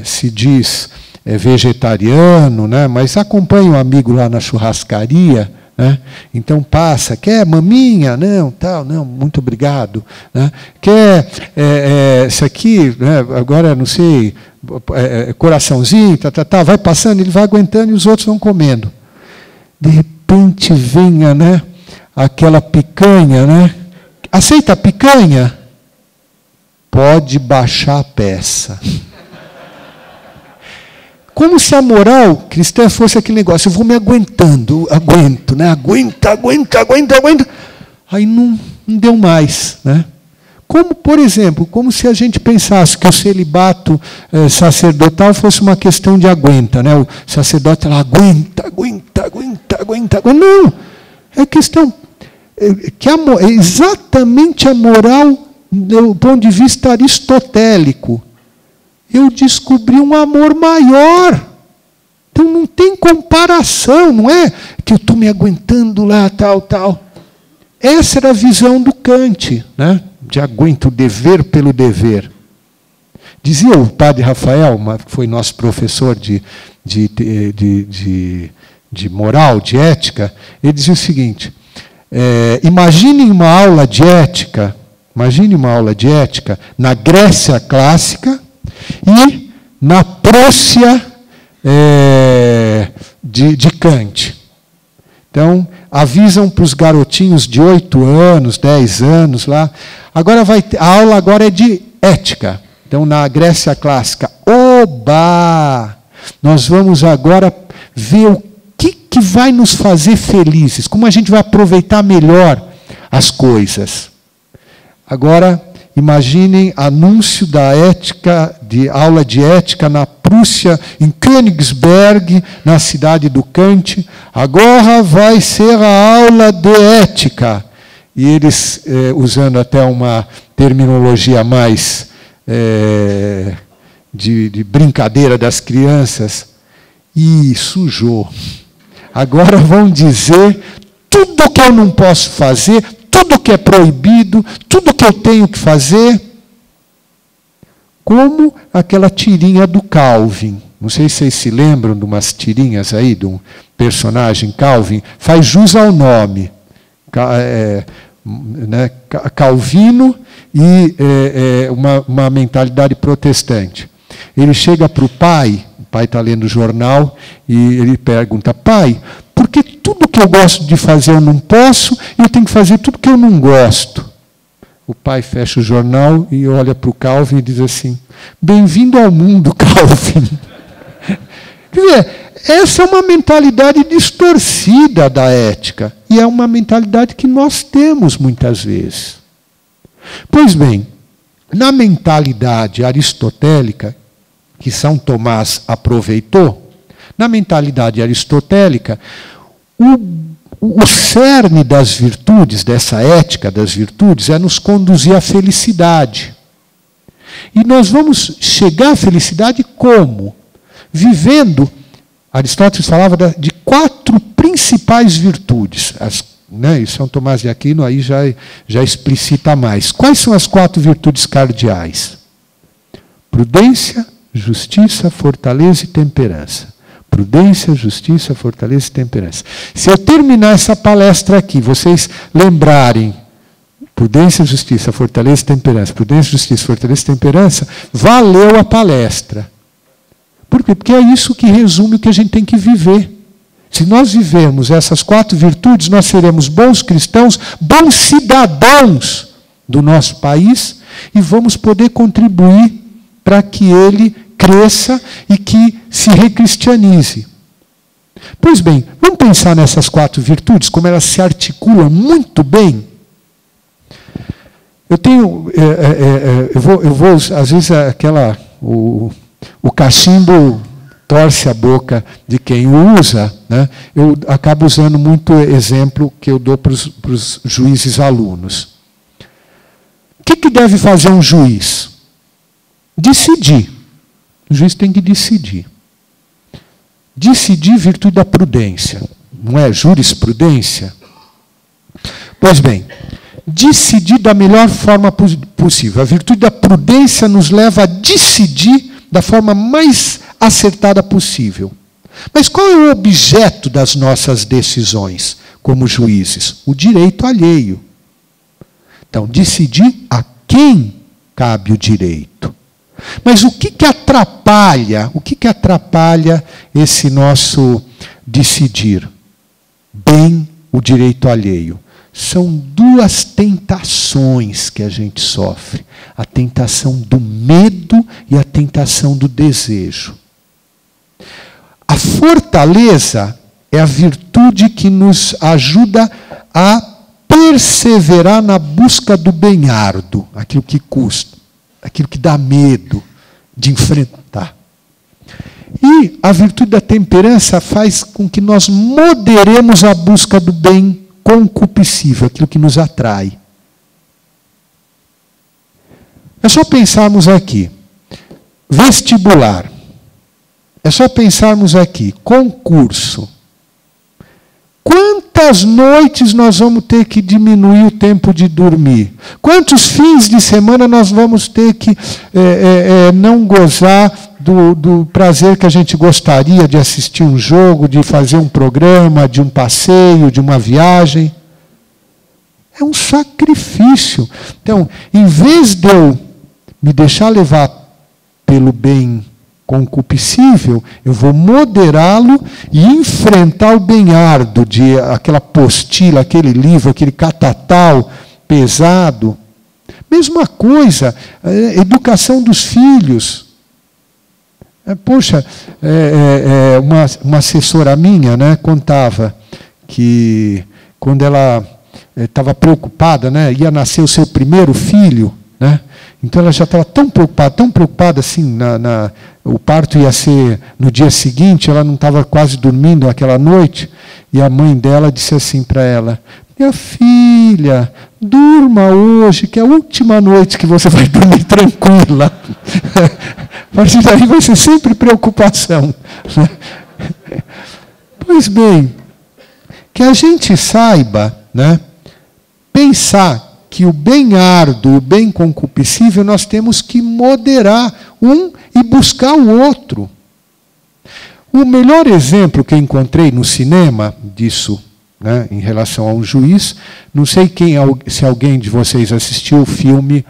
se diz vegetariano, né? Mas acompanha um amigo lá na churrascaria, né? Então passa, quer maminha? Não, tal, não, muito obrigado. Né? Quer esse aqui, né? Agora não sei, coraçãozinho, vai passando, ele vai aguentando e os outros vão comendo. De repente venha, né, aquela picanha, né? Aceita a picanha? Pode baixar a peça. Como se a moral cristã fosse aquele negócio, eu vou me aguentando, aguento, né? Aguento. Aí não deu mais, né? Como, por exemplo, como se a gente pensasse que o celibato sacerdotal fosse uma questão de aguenta, né? O sacerdote lá aguenta. Não, é questão que é exatamente a moral do ponto de vista aristotélico. Eu descobri um amor maior. Então não tem comparação, não é que eu estou me aguentando lá, tal. Essa era a visão do Kant, né? De aguento o dever pelo dever. Dizia o padre Rafael, que foi nosso professor de moral, de ética, ele dizia o seguinte, imagine uma aula de ética na Grécia clássica, e na Prússia de Kant. Então, avisam para os garotinhos de 8 anos, 10 anos lá. Agora a aula agora é de ética. Então, na Grécia clássica, oba! Nós vamos agora ver o que vai nos fazer felizes, como a gente vai aproveitar melhor as coisas. Agora, imaginem anúncio da ética, de aula de ética na Prússia, em Königsberg, na cidade do Kant. Agora vai ser a aula de ética. E eles, usando até uma terminologia mais de brincadeira das crianças, sujou. Agora vão dizer tudo que eu não posso fazer, tudo que é proibido, tudo que eu tenho que fazer, como aquela tirinha do Calvin. Não sei se vocês se lembram de umas tirinhas aí, de um personagem Calvin, faz jus ao nome. Calvino e uma mentalidade protestante. Ele chega para o pai está lendo o jornal, e ele pergunta, pai, por que tudo que eu gosto de fazer eu não posso, e eu tenho que fazer tudo que eu não gosto? O pai fecha o jornal e olha para o Calvin e diz assim, bem-vindo ao mundo, Calvin. Quer dizer, essa é uma mentalidade distorcida da ética, e é uma mentalidade que nós temos muitas vezes. Pois bem, na mentalidade aristotélica, que São Tomás aproveitou, na mentalidade aristotélica, o cerne das virtudes, dessa ética das virtudes, é nos conduzir à felicidade. E nós vamos chegar à felicidade como? Vivendo, Aristóteles falava de 4 principais virtudes. E São Tomás de Aquino aí já explicita mais. Quais são as 4 virtudes cardeais? Prudência, justiça, fortaleza e temperança. Prudência, justiça, fortaleza e temperança. Se eu terminar essa palestra aqui, vocês lembrarem prudência, justiça, fortaleza e temperança, prudência, justiça, fortaleza e temperança, valeu a palestra. Por quê? Porque é isso que resume o que a gente tem que viver. Se nós vivemos essas 4 virtudes, nós seremos bons cristãos, bons cidadãos do nosso país e vamos poder contribuir para que ele cresça e que se recristianize. Pois bem, vamos pensar nessas 4 virtudes, como elas se articulam muito bem. Eu vou às vezes, o cachimbo torce a boca de quem o usa, né? Eu acabo usando muito exemplo que eu dou para os juízes alunos. O que deve fazer um juiz? Decidir. O juiz tem que decidir. Decidir virtude da prudência, não é jurisprudência? Pois bem, decidir da melhor forma possível. A virtude da prudência nos leva a decidir da forma mais acertada possível. Mas qual é o objeto das nossas decisões como juízes? O direito alheio. Então, decidir a quem cabe o direito. Mas o que atrapalha? O que atrapalha esse nosso decidir? Bem, o direito alheio. São duas tentações que a gente sofre. A tentação do medo e a tentação do desejo. A fortaleza é a virtude que nos ajuda a perseverar na busca do bem árduo, aquilo que custa, aquilo que dá medo de enfrentar. E a virtude da temperança faz com que nós moderemos a busca do bem concupiscível, aquilo que nos atrai. É só pensarmos aqui, vestibular. É só pensarmos aqui, concurso. Quantas noites nós vamos ter que diminuir o tempo de dormir? Quantos fins de semana nós vamos ter que não gozar do prazer que a gente gostaria de assistir um jogo, de fazer um programa, de um passeio, de uma viagem? É um sacrifício. Então, em vez de eu me deixar levar pelo bem concupiscível, eu vou moderá-lo e enfrentar o bem árduo de aquela apostila, aquele livro, aquele catatal pesado. Mesma coisa, educação dos filhos. Poxa, uma assessora minha, né, contava que quando ela estava preocupada, né, ia nascer o seu primeiro filho, né, então ela já estava tão preocupada assim, o parto ia ser no dia seguinte, ela não estava quase dormindo aquela noite, e a mãe dela disse assim para ela: minha filha, durma hoje, que é a última noite que você vai dormir tranquila. A partir daí vai ser sempre preocupação. Pois bem, que a gente saiba, né, pensar que o bem árduo, o bem concupiscível, nós temos que moderar um e buscar o outro. O melhor exemplo que eu encontrei no cinema disso, né, em relação a um juiz, não sei se alguém de vocês assistiu o filme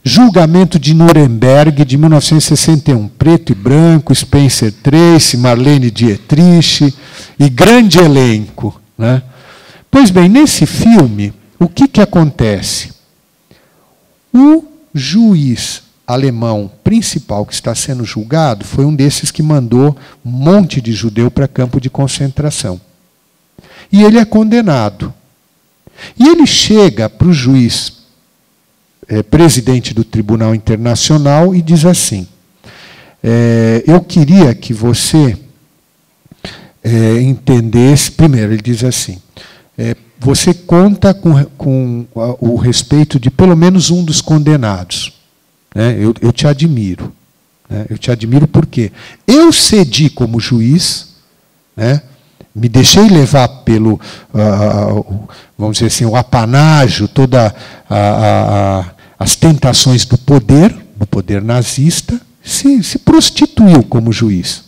Julgamento de Nuremberg, de 1961, preto e branco, Spencer Tracy, Marlene Dietrich, e grande elenco, né? Pois bem, nesse filme, o que acontece? O juiz alemão principal que está sendo julgado foi um desses que mandou um monte de judeu para campo de concentração. E ele é condenado. E ele chega para o juiz, presidente do Tribunal Internacional, e diz assim: eu queria que você entendesse. Primeiro, ele diz assim: você conta com o respeito de pelo menos um dos condenados. Né? Eu te admiro. Né? Eu te admiro porque eu cedi como juiz, né? Me deixei levar pelo, vamos dizer assim, o apanágio, todas as tentações do poder nazista, se prostituiu como juiz.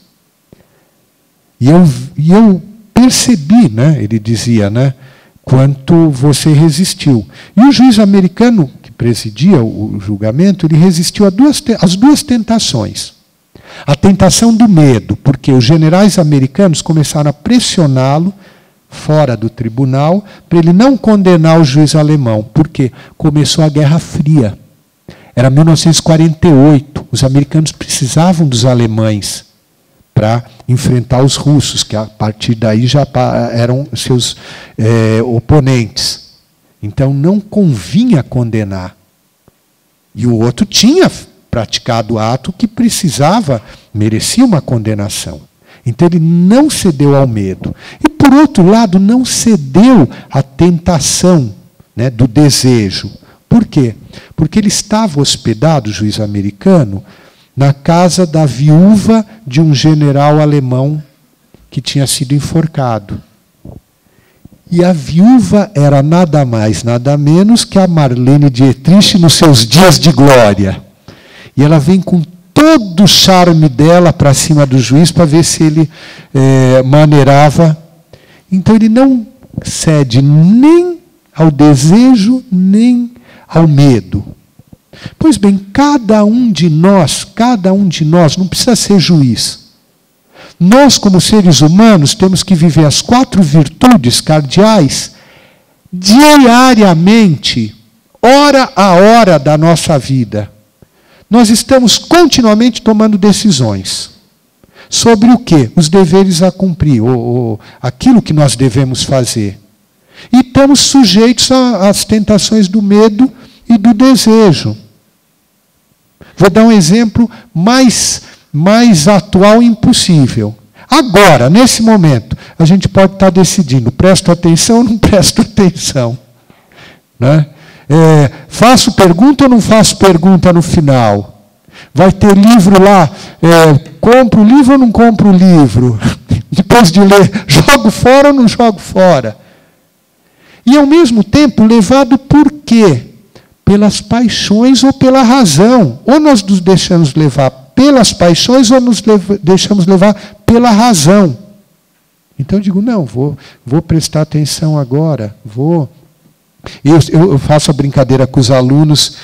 E eu percebi, né? Ele dizia, né, quanto você resistiu. E o juiz americano, que presidia o julgamento, ele resistiu às duas tentações. A tentação do medo, porque os generais americanos começaram a pressioná-lo fora do tribunal para ele não condenar o juiz alemão, porque começou a Guerra Fria. Era 1948, os americanos precisavam dos alemães para enfrentar os russos, que a partir daí já eram seus oponentes. Então não convinha condenar. E o outro tinha praticado o ato que merecia uma condenação. Então ele não cedeu ao medo. E, por outro lado, não cedeu à tentação, né, do desejo. Por quê? Porque ele estava hospedado, o juiz americano, na casa da viúva de um general alemão que tinha sido enforcado. E a viúva era nada mais, nada menos que a Marlene Dietrich nos seus dias de glória. E ela vem com todo o charme dela para cima do juiz para ver se ele maneirava. Então ele não cede nem ao desejo, nem ao medo. Pois bem, cada um de nós, não precisa ser juiz. Nós, como seres humanos, temos que viver as 4 virtudes cardeais diariamente, hora a hora da nossa vida. Nós estamos continuamente tomando decisões. Sobre o quê? Os deveres a cumprir, ou aquilo que nós devemos fazer. E estamos sujeitos às tentações do medo e do desejo. Vou dar um exemplo mais atual e impossível. Agora, nesse momento, a gente pode estar decidindo, presto atenção ou não presto atenção. Né? Faço pergunta ou não faço pergunta no final? Vai ter livro lá, compro o livro ou não compro o livro? Depois de ler, jogo fora ou não jogo fora? E, ao mesmo tempo, levado por quê? Pelas paixões ou pela razão. Ou nós nos deixamos levar pelas paixões ou nos deixamos levar pela razão. Então eu digo, não, vou prestar atenção agora, vou... Eu faço a brincadeira com os alunos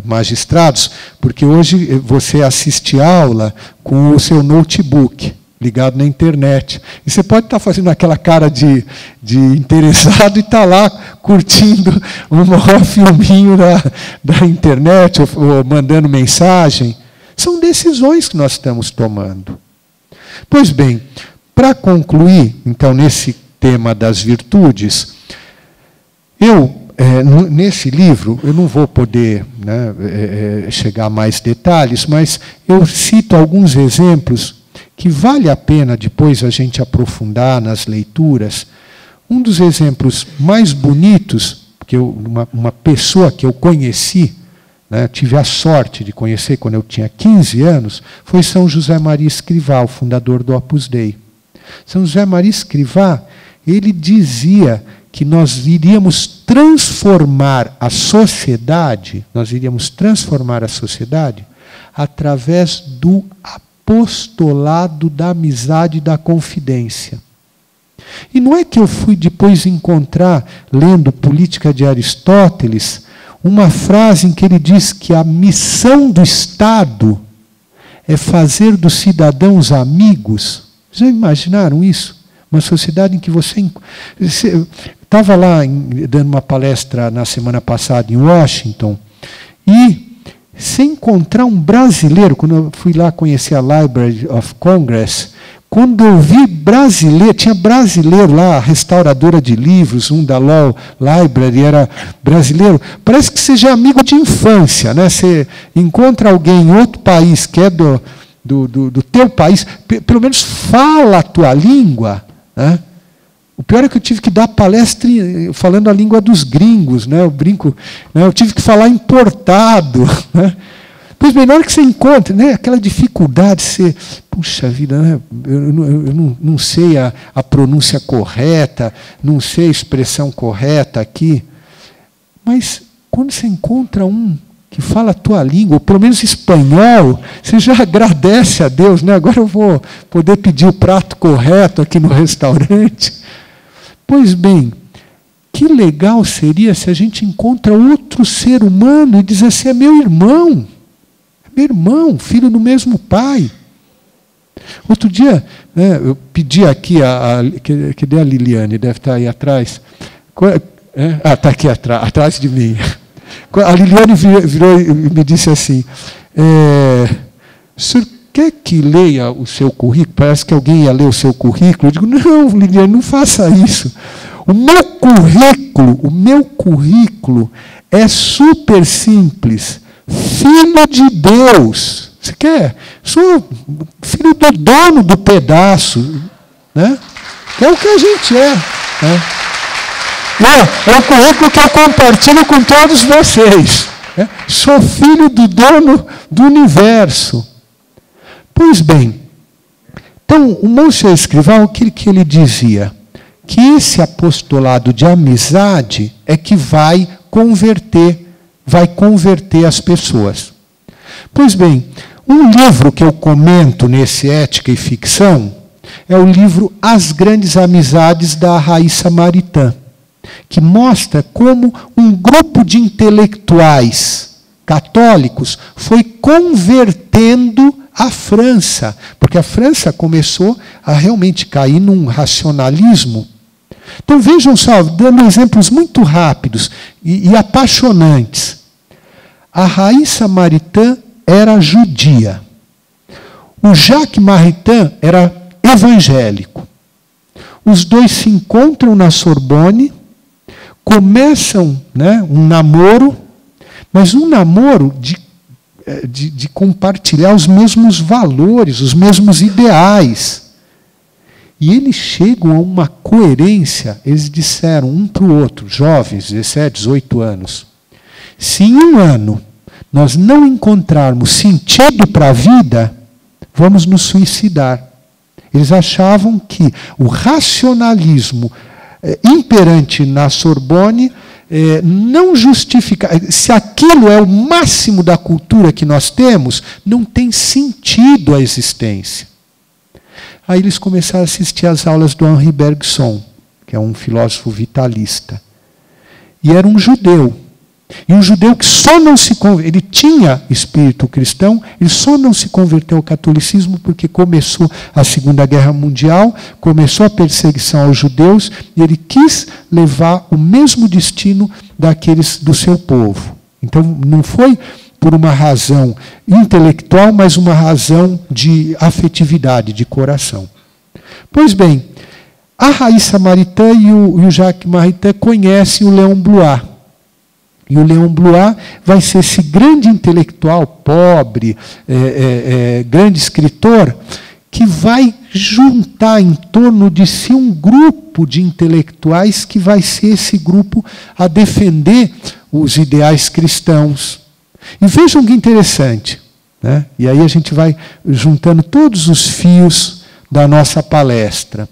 magistrados, porque hoje você assiste aula com o seu notebook ligado na internet. E você pode estar fazendo aquela cara de interessado e estar lá curtindo um filminho da internet ou mandando mensagem. São decisões que nós estamos tomando. Pois bem, para concluir, então, nesse tema das virtudes, nesse livro, eu não vou poder chegar a mais detalhes, mas eu cito alguns exemplos que vale a pena depois a gente aprofundar nas leituras. Um dos exemplos mais bonitos, que uma pessoa que eu conheci, tive a sorte de conhecer quando eu tinha 15 anos, foi São José Maria Escrivá, o fundador do Opus Dei. São José Maria Escrivá, ele dizia que nós iríamos transformar a sociedade, através do apostolado da amizade e da confidência. E não é que eu fui depois encontrar, lendo Política de Aristóteles, uma frase em que ele diz que a missão do Estado é fazer dos cidadãos amigos. Já imaginaram isso? Uma sociedade em que você estava lá dando uma palestra na semana passada em Washington, e se encontrar um brasileiro, quando eu fui lá conhecer a Library of Congress, quando eu vi brasileiro, tinha brasileiro lá, a restauradora de livros, um da Law Library era brasileiro, parece que seja amigo de infância, né? Você encontra alguém em outro país que é do teu país, pelo menos fala a tua língua, né? O pior é que eu tive que dar palestra falando a língua dos gringos, né? Eu brinco, né? Eu tive que falar importado, né? Pois bem, na hora que você encontra, né, aquela dificuldade, você, puxa vida, né, eu não sei a pronúncia correta, não sei a expressão correta aqui, mas quando você encontra um que fala a tua língua, ou pelo menos espanhol, você já agradece a Deus, né? Agora eu vou poder pedir o prato correto aqui no restaurante. Pois bem, que legal seria se a gente encontra outro ser humano e diz assim, é meu irmão, filho do mesmo pai. Outro dia, né, eu pedi aqui, cadê a Liliane? Deve estar aí atrás. Está aqui atrás de mim. A Liliane virou e me disse assim, o senhor quer que leia o seu currículo? Parece que alguém ia ler o seu currículo. Eu digo, não, Liliane, não faça isso. O meu currículo é super simples. Filho de Deus. Você quer? Sou filho do dono do pedaço. Né? É o que a gente é. Né? É o currículo que eu compartilho com todos vocês. Sou filho do dono do universo. Pois bem, então o Monsieur Escrivá, o que ele dizia? Que esse apostolado de amizade é que vai converter as pessoas. Pois bem, um livro que eu comento nesse Ética e Ficção é o livro As Grandes Amizades, da Raíssa Maritain, que mostra como um grupo de intelectuais católicos foi convertendo a França, porque a França começou a realmente cair num racionalismo. Então vejam só, dando exemplos muito rápidos e apaixonantes. A Raíssa Maritain era judia. O Jacques Maritain era evangélico. Os dois se encontram na Sorbonne, começam, um namoro, mas um namoro de compartilhar os mesmos valores, os mesmos ideais. E eles chegam a uma coerência, eles disseram um para o outro, jovens, 17, 18 anos, se em um ano nós não encontrarmos sentido para a vida, vamos nos suicidar. Eles achavam que o racionalismo imperante na Sorbonne não justifica. Se aquilo é o máximo da cultura que nós temos, não tem sentido a existência. Aí eles começaram a assistir às aulas do Henri Bergson, que é um filósofo vitalista. E era um judeu. E um judeu que só não se converteu, ele tinha espírito cristão, ele só não se converteu ao catolicismo porque começou a Segunda Guerra Mundial, começou a perseguição aos judeus, e ele quis levar o mesmo destino daqueles do seu povo. Então não foi por uma razão intelectual, mas uma razão de afetividade, de coração. Pois bem, a Raíssa Maritain e o Jacques Maritain conhecem o Léon Blois. E o Léon Blois vai ser esse grande intelectual, pobre, grande escritor, que vai juntar em torno de si um grupo de intelectuais que vai ser esse grupo a defender os ideais cristãos. E vejam que interessante, e aí a gente vai juntando todos os fios da nossa palestra.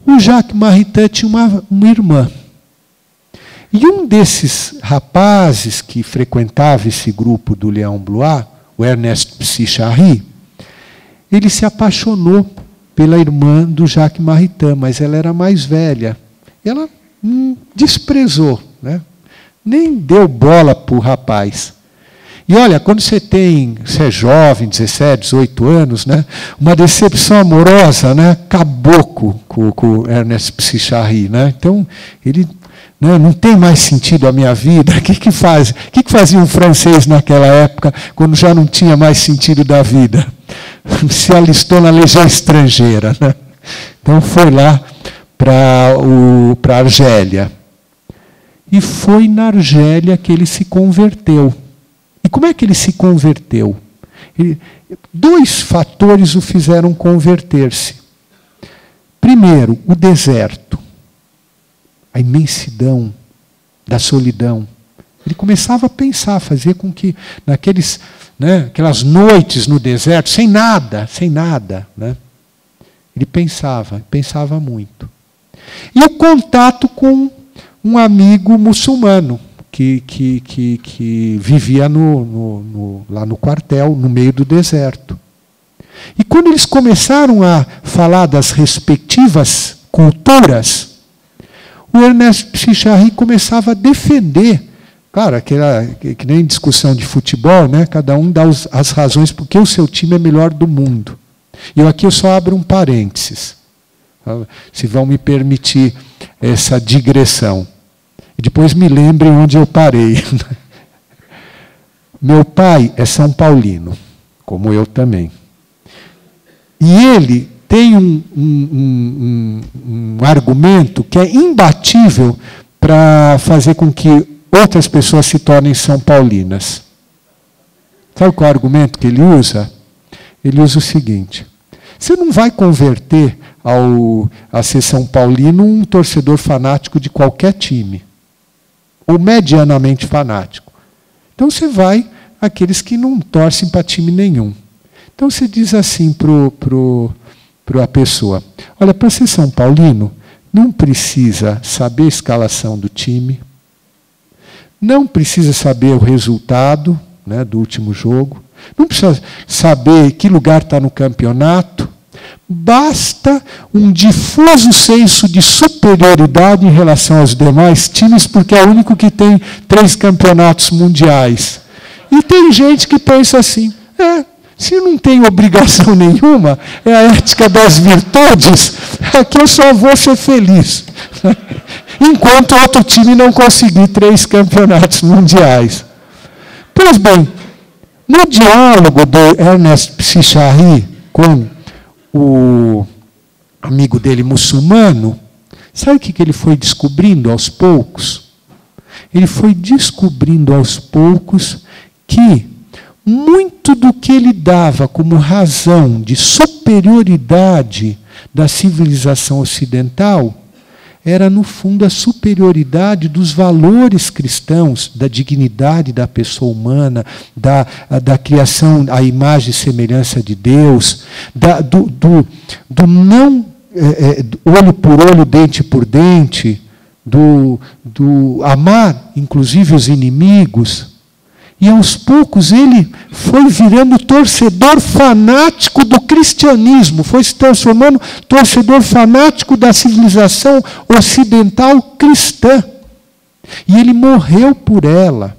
O Jacques Maritain tinha uma irmã. E um desses rapazes que frequentava esse grupo do Léon Blois, o Ernest Psychary, ele se apaixonou pela irmã do Jacques Maritain, mas ela era mais velha. Ela desprezou, nem deu bola para o rapaz. E olha, quando você é jovem, 17, 18 anos, uma decepção amorosa, acabou com o Ernest Psychary. Então, ele... Não tem mais sentido a minha vida. O que fazia um francês naquela época, quando já não tinha mais sentido da vida? Se alistou na legião estrangeira. Então foi lá para a Argélia. E foi na Argélia que ele se converteu. E como é que ele se converteu? Dois fatores o fizeram converter-se. Primeiro, o deserto. A imensidão da solidão. Ele começava a pensar, fazer com que aquelas noites no deserto, sem nada, ele pensava muito. E o contato com um amigo muçulmano que vivia lá no quartel, no meio do deserto. E quando eles começaram a falar das respectivas culturas, o Ernest Psychary começava a defender, claro, que nem discussão de futebol, cada um dá as razões porque o seu time é melhor do mundo. E aqui eu só abro um parênteses, se vão me permitir essa digressão. E depois me lembrem onde eu parei. Meu pai é São Paulino, como eu também. E ele tem um argumento que é imbatível para fazer com que outras pessoas se tornem São Paulinas. Sabe qual é o argumento que ele usa? Ele usa o seguinte: você não vai converter a ser São Paulino um torcedor fanático de qualquer time, ou medianamente fanático. Então você vai àqueles que não torcem para time nenhum. Então você diz assim para a pessoa: olha, para ser São Paulino, não precisa saber a escalação do time, não precisa saber o resultado, né, do último jogo, não precisa saber que lugar está no campeonato, basta um difuso senso de superioridade em relação aos demais times, porque é o único que tem 3 campeonatos mundiais. E tem gente que pensa assim: se não tem obrigação nenhuma, é a ética das virtudes, é que eu só vou ser feliz. Enquanto outro time não conseguir 3 campeonatos mundiais. Pois bem, no diálogo do Ernest Psichari com o amigo dele muçulmano, sabe o que ele foi descobrindo aos poucos? Ele foi descobrindo aos poucos que muito do que ele dava como razão de superioridade da civilização ocidental era, no fundo, a superioridade dos valores cristãos, da dignidade da pessoa humana, da criação à imagem e semelhança de Deus, do não olho por olho, dente por dente, do amar, inclusive, os inimigos. E aos poucos ele foi virando torcedor fanático do cristianismo, foi se transformando torcedor fanático da civilização ocidental cristã. E ele morreu por ela.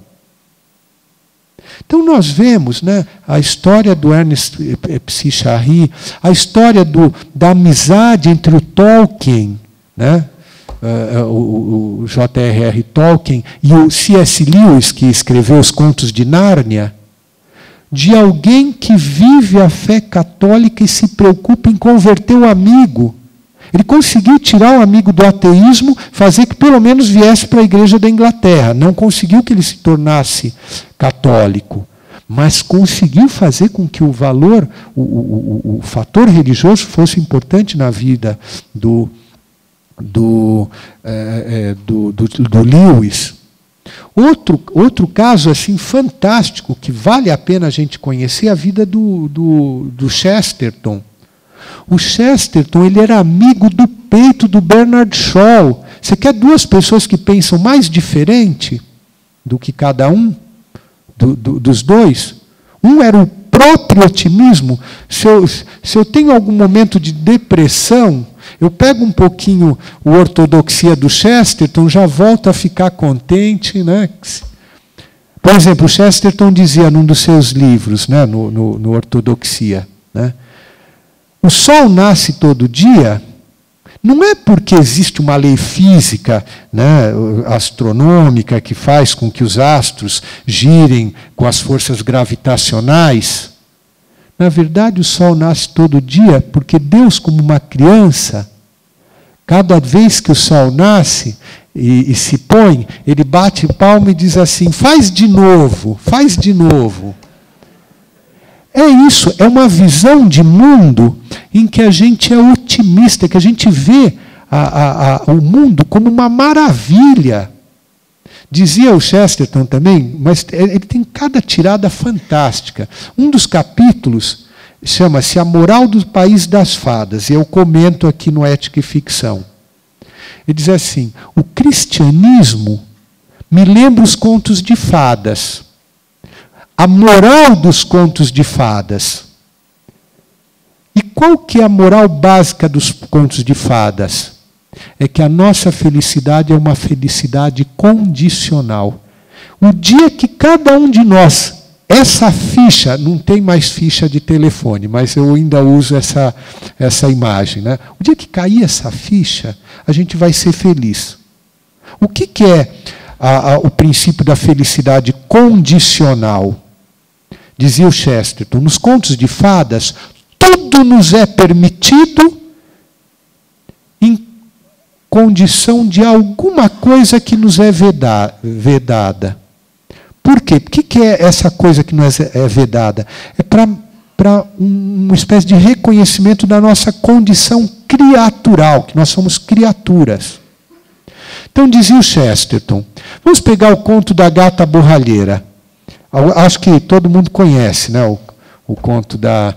Então nós vemos, né, a história do Ernest Psichari, a história da amizade entre o Tolkien, né, o J.R.R. Tolkien e o C.S. Lewis, que escreveu os Contos de Nárnia, de alguém que vive a fé católica e se preocupa em converter o amigo. Ele conseguiu tirar o amigo do ateísmo, fazer que pelo menos viesse para a igreja da Inglaterra. Não conseguiu que ele se tornasse católico, mas conseguiu fazer com que o valor, o fator religioso fosse importante na vida do Lewis. Outro caso assim fantástico que vale a pena a gente conhecer é a vida do Chesterton. O Chesterton, ele era amigo do peito do Bernard Shaw. Você quer 2 pessoas que pensam mais diferente do que cada um dos 2? Um era o próprio otimismo. Se eu tenho algum momento de depressão, eu pego um pouquinho a ortodoxia do Chesterton, já volto a ficar contente, né? Por exemplo, o Chesterton dizia num dos seus livros, né, no Ortodoxia, né, o Sol nasce todo dia, não é porque existe uma lei física, né, astronômica, que faz com que os astros girem com as forças gravitacionais. Na verdade, o Sol nasce todo dia porque Deus, como uma criança, cada vez que o Sol nasce e se põe, ele bate palma e diz assim: faz de novo, faz de novo. É isso, é uma visão de mundo em que a gente é otimista, que a gente vê o mundo como uma maravilha. Dizia o Chesterton também, mas ele tem cada tirada fantástica. Um dos capítulos chama-se A Moral do País das Fadas, e eu comento aqui no Ética e Ficção. Ele diz assim: o cristianismo me lembra os contos de fadas. A moral dos contos de fadas. E qual que é a moral básica dos contos de fadas? É que a nossa felicidade é uma felicidade condicional. O dia que cada um de nós, essa ficha, não tem mais ficha de telefone, mas eu ainda uso essa imagem, né? O dia que cair essa ficha, a gente vai ser feliz. O que é o princípio da felicidade condicional? Dizia o Chesterton, nos contos de fadas, tudo nos é permitido em condição de alguma coisa que nos é vedada. Por quê? O que é essa coisa que nos é vedada? É para uma espécie de reconhecimento da nossa condição criatural, que nós somos criaturas. Então, dizia o Chesterton, vamos pegar o conto da gata borralheira. Acho que todo mundo conhece, né, o conto da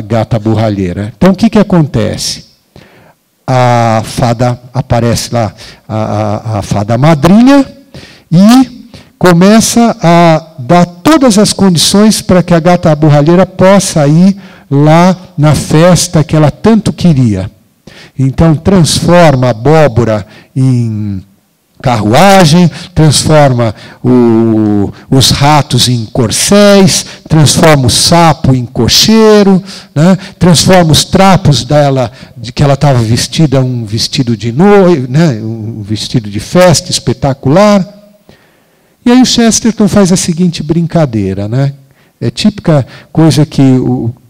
gata borralheira. Então, o que acontece? A fada aparece lá, a fada madrinha, e começa a dar todas as condições para que a gata borralheira possa ir lá na festa que ela tanto queria. Então, transforma a abóbora em carruagem, transforma os ratos em corcéis, transforma o sapo em cocheiro, né? Transforma os trapos dela, de que ela estava vestida, um vestido de noiva, né? Um vestido de festa espetacular. E aí o Chesterton faz a seguinte brincadeira, né? É típica coisa que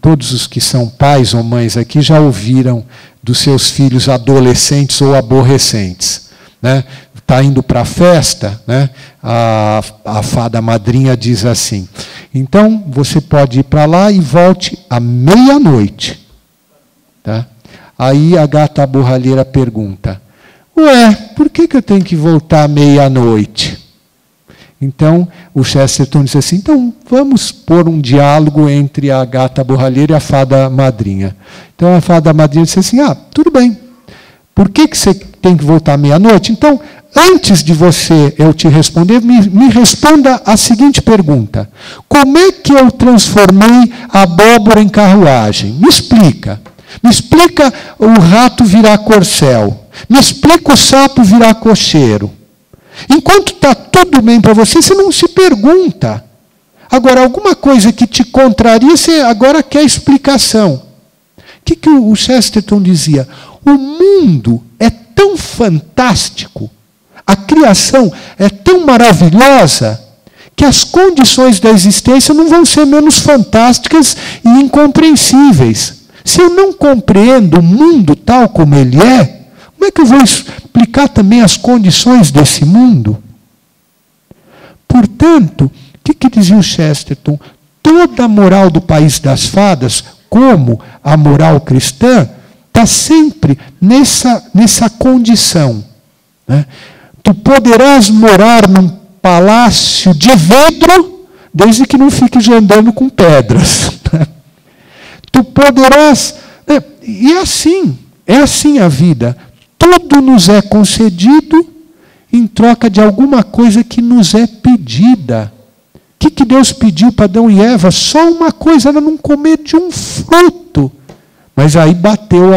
todos os que são pais ou mães aqui já ouviram dos seus filhos adolescentes ou aborrecentes, né? Está indo para a festa, né? A fada madrinha diz assim: então você pode ir para lá e volte à meia-noite. Tá? Aí a gata borralheira pergunta: ué, por que eu tenho que voltar à meia-noite? Então o Chesterton diz assim: então vamos pôr um diálogo entre a gata borralheira e a fada madrinha. Então a fada madrinha diz assim: tudo bem, por que você tem que voltar à meia-noite? Então, antes de eu te responder, me responda a seguinte pergunta: como é que eu transformei a abóbora em carruagem? Me explica. Me explica o rato virar corcel. Me explica o sapo virar cocheiro. Enquanto está tudo bem para você, você não se pergunta. Agora, alguma coisa que te contraria, você agora quer explicação. O que o Chesterton dizia? O mundo é tão fantástico, a criação é tão maravilhosa, que as condições da existência não vão ser menos fantásticas e incompreensíveis. Se eu não compreendo o mundo tal como ele é, como é que eu vou explicar também as condições desse mundo? Portanto, o que dizia o Chesterton? Toda a moral do País das Fadas, como a moral cristã, está sempre nessa condição. Né? Tu poderás morar num palácio de vidro, desde que não fiques andando com pedras. Tu poderás... E é assim a vida. Tudo nos é concedido em troca de alguma coisa que nos é pedida. O que Deus pediu para Adão e Eva? Só uma coisa, era não comer de um fruto. Mas aí bateu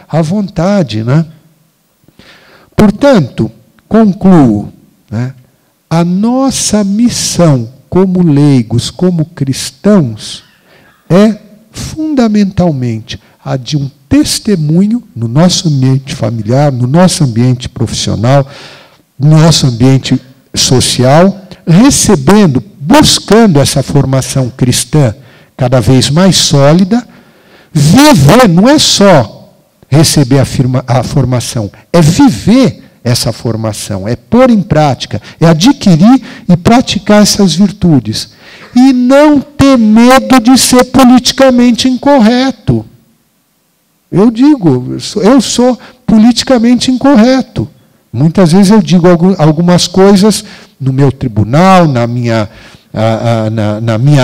a vontade. Né? Portanto, concluo, né? A nossa missão como leigos, como cristãos, é fundamentalmente a de um testemunho no nosso ambiente familiar, no nosso ambiente profissional, no nosso ambiente social, recebendo, buscando essa formação cristã cada vez mais sólida. Viver não é só receber a formação, é viver essa formação, é pôr em prática, é adquirir e praticar essas virtudes. E não ter medo de ser politicamente incorreto. Eu digo, eu sou politicamente incorreto. Muitas vezes eu digo algumas coisas no meu tribunal, na minha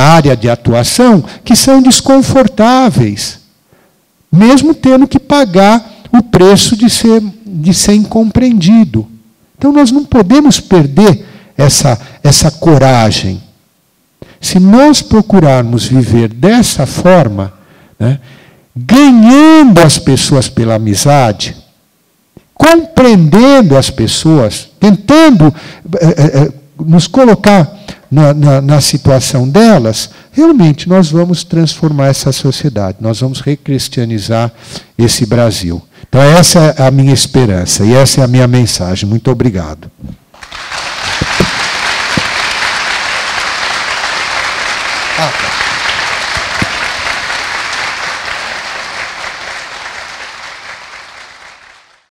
área de atuação, que são desconfortáveis, mesmo tendo que pagar o preço de ser incompreendido. Então nós não podemos perder essa coragem. Se nós procurarmos viver dessa forma, né, ganhando as pessoas pela amizade, compreendendo as pessoas, tentando nos colocar na situação delas, realmente nós vamos transformar essa sociedade, nós vamos recristianizar esse Brasil. Então essa é a minha esperança e essa é a minha mensagem. Muito obrigado. Tá.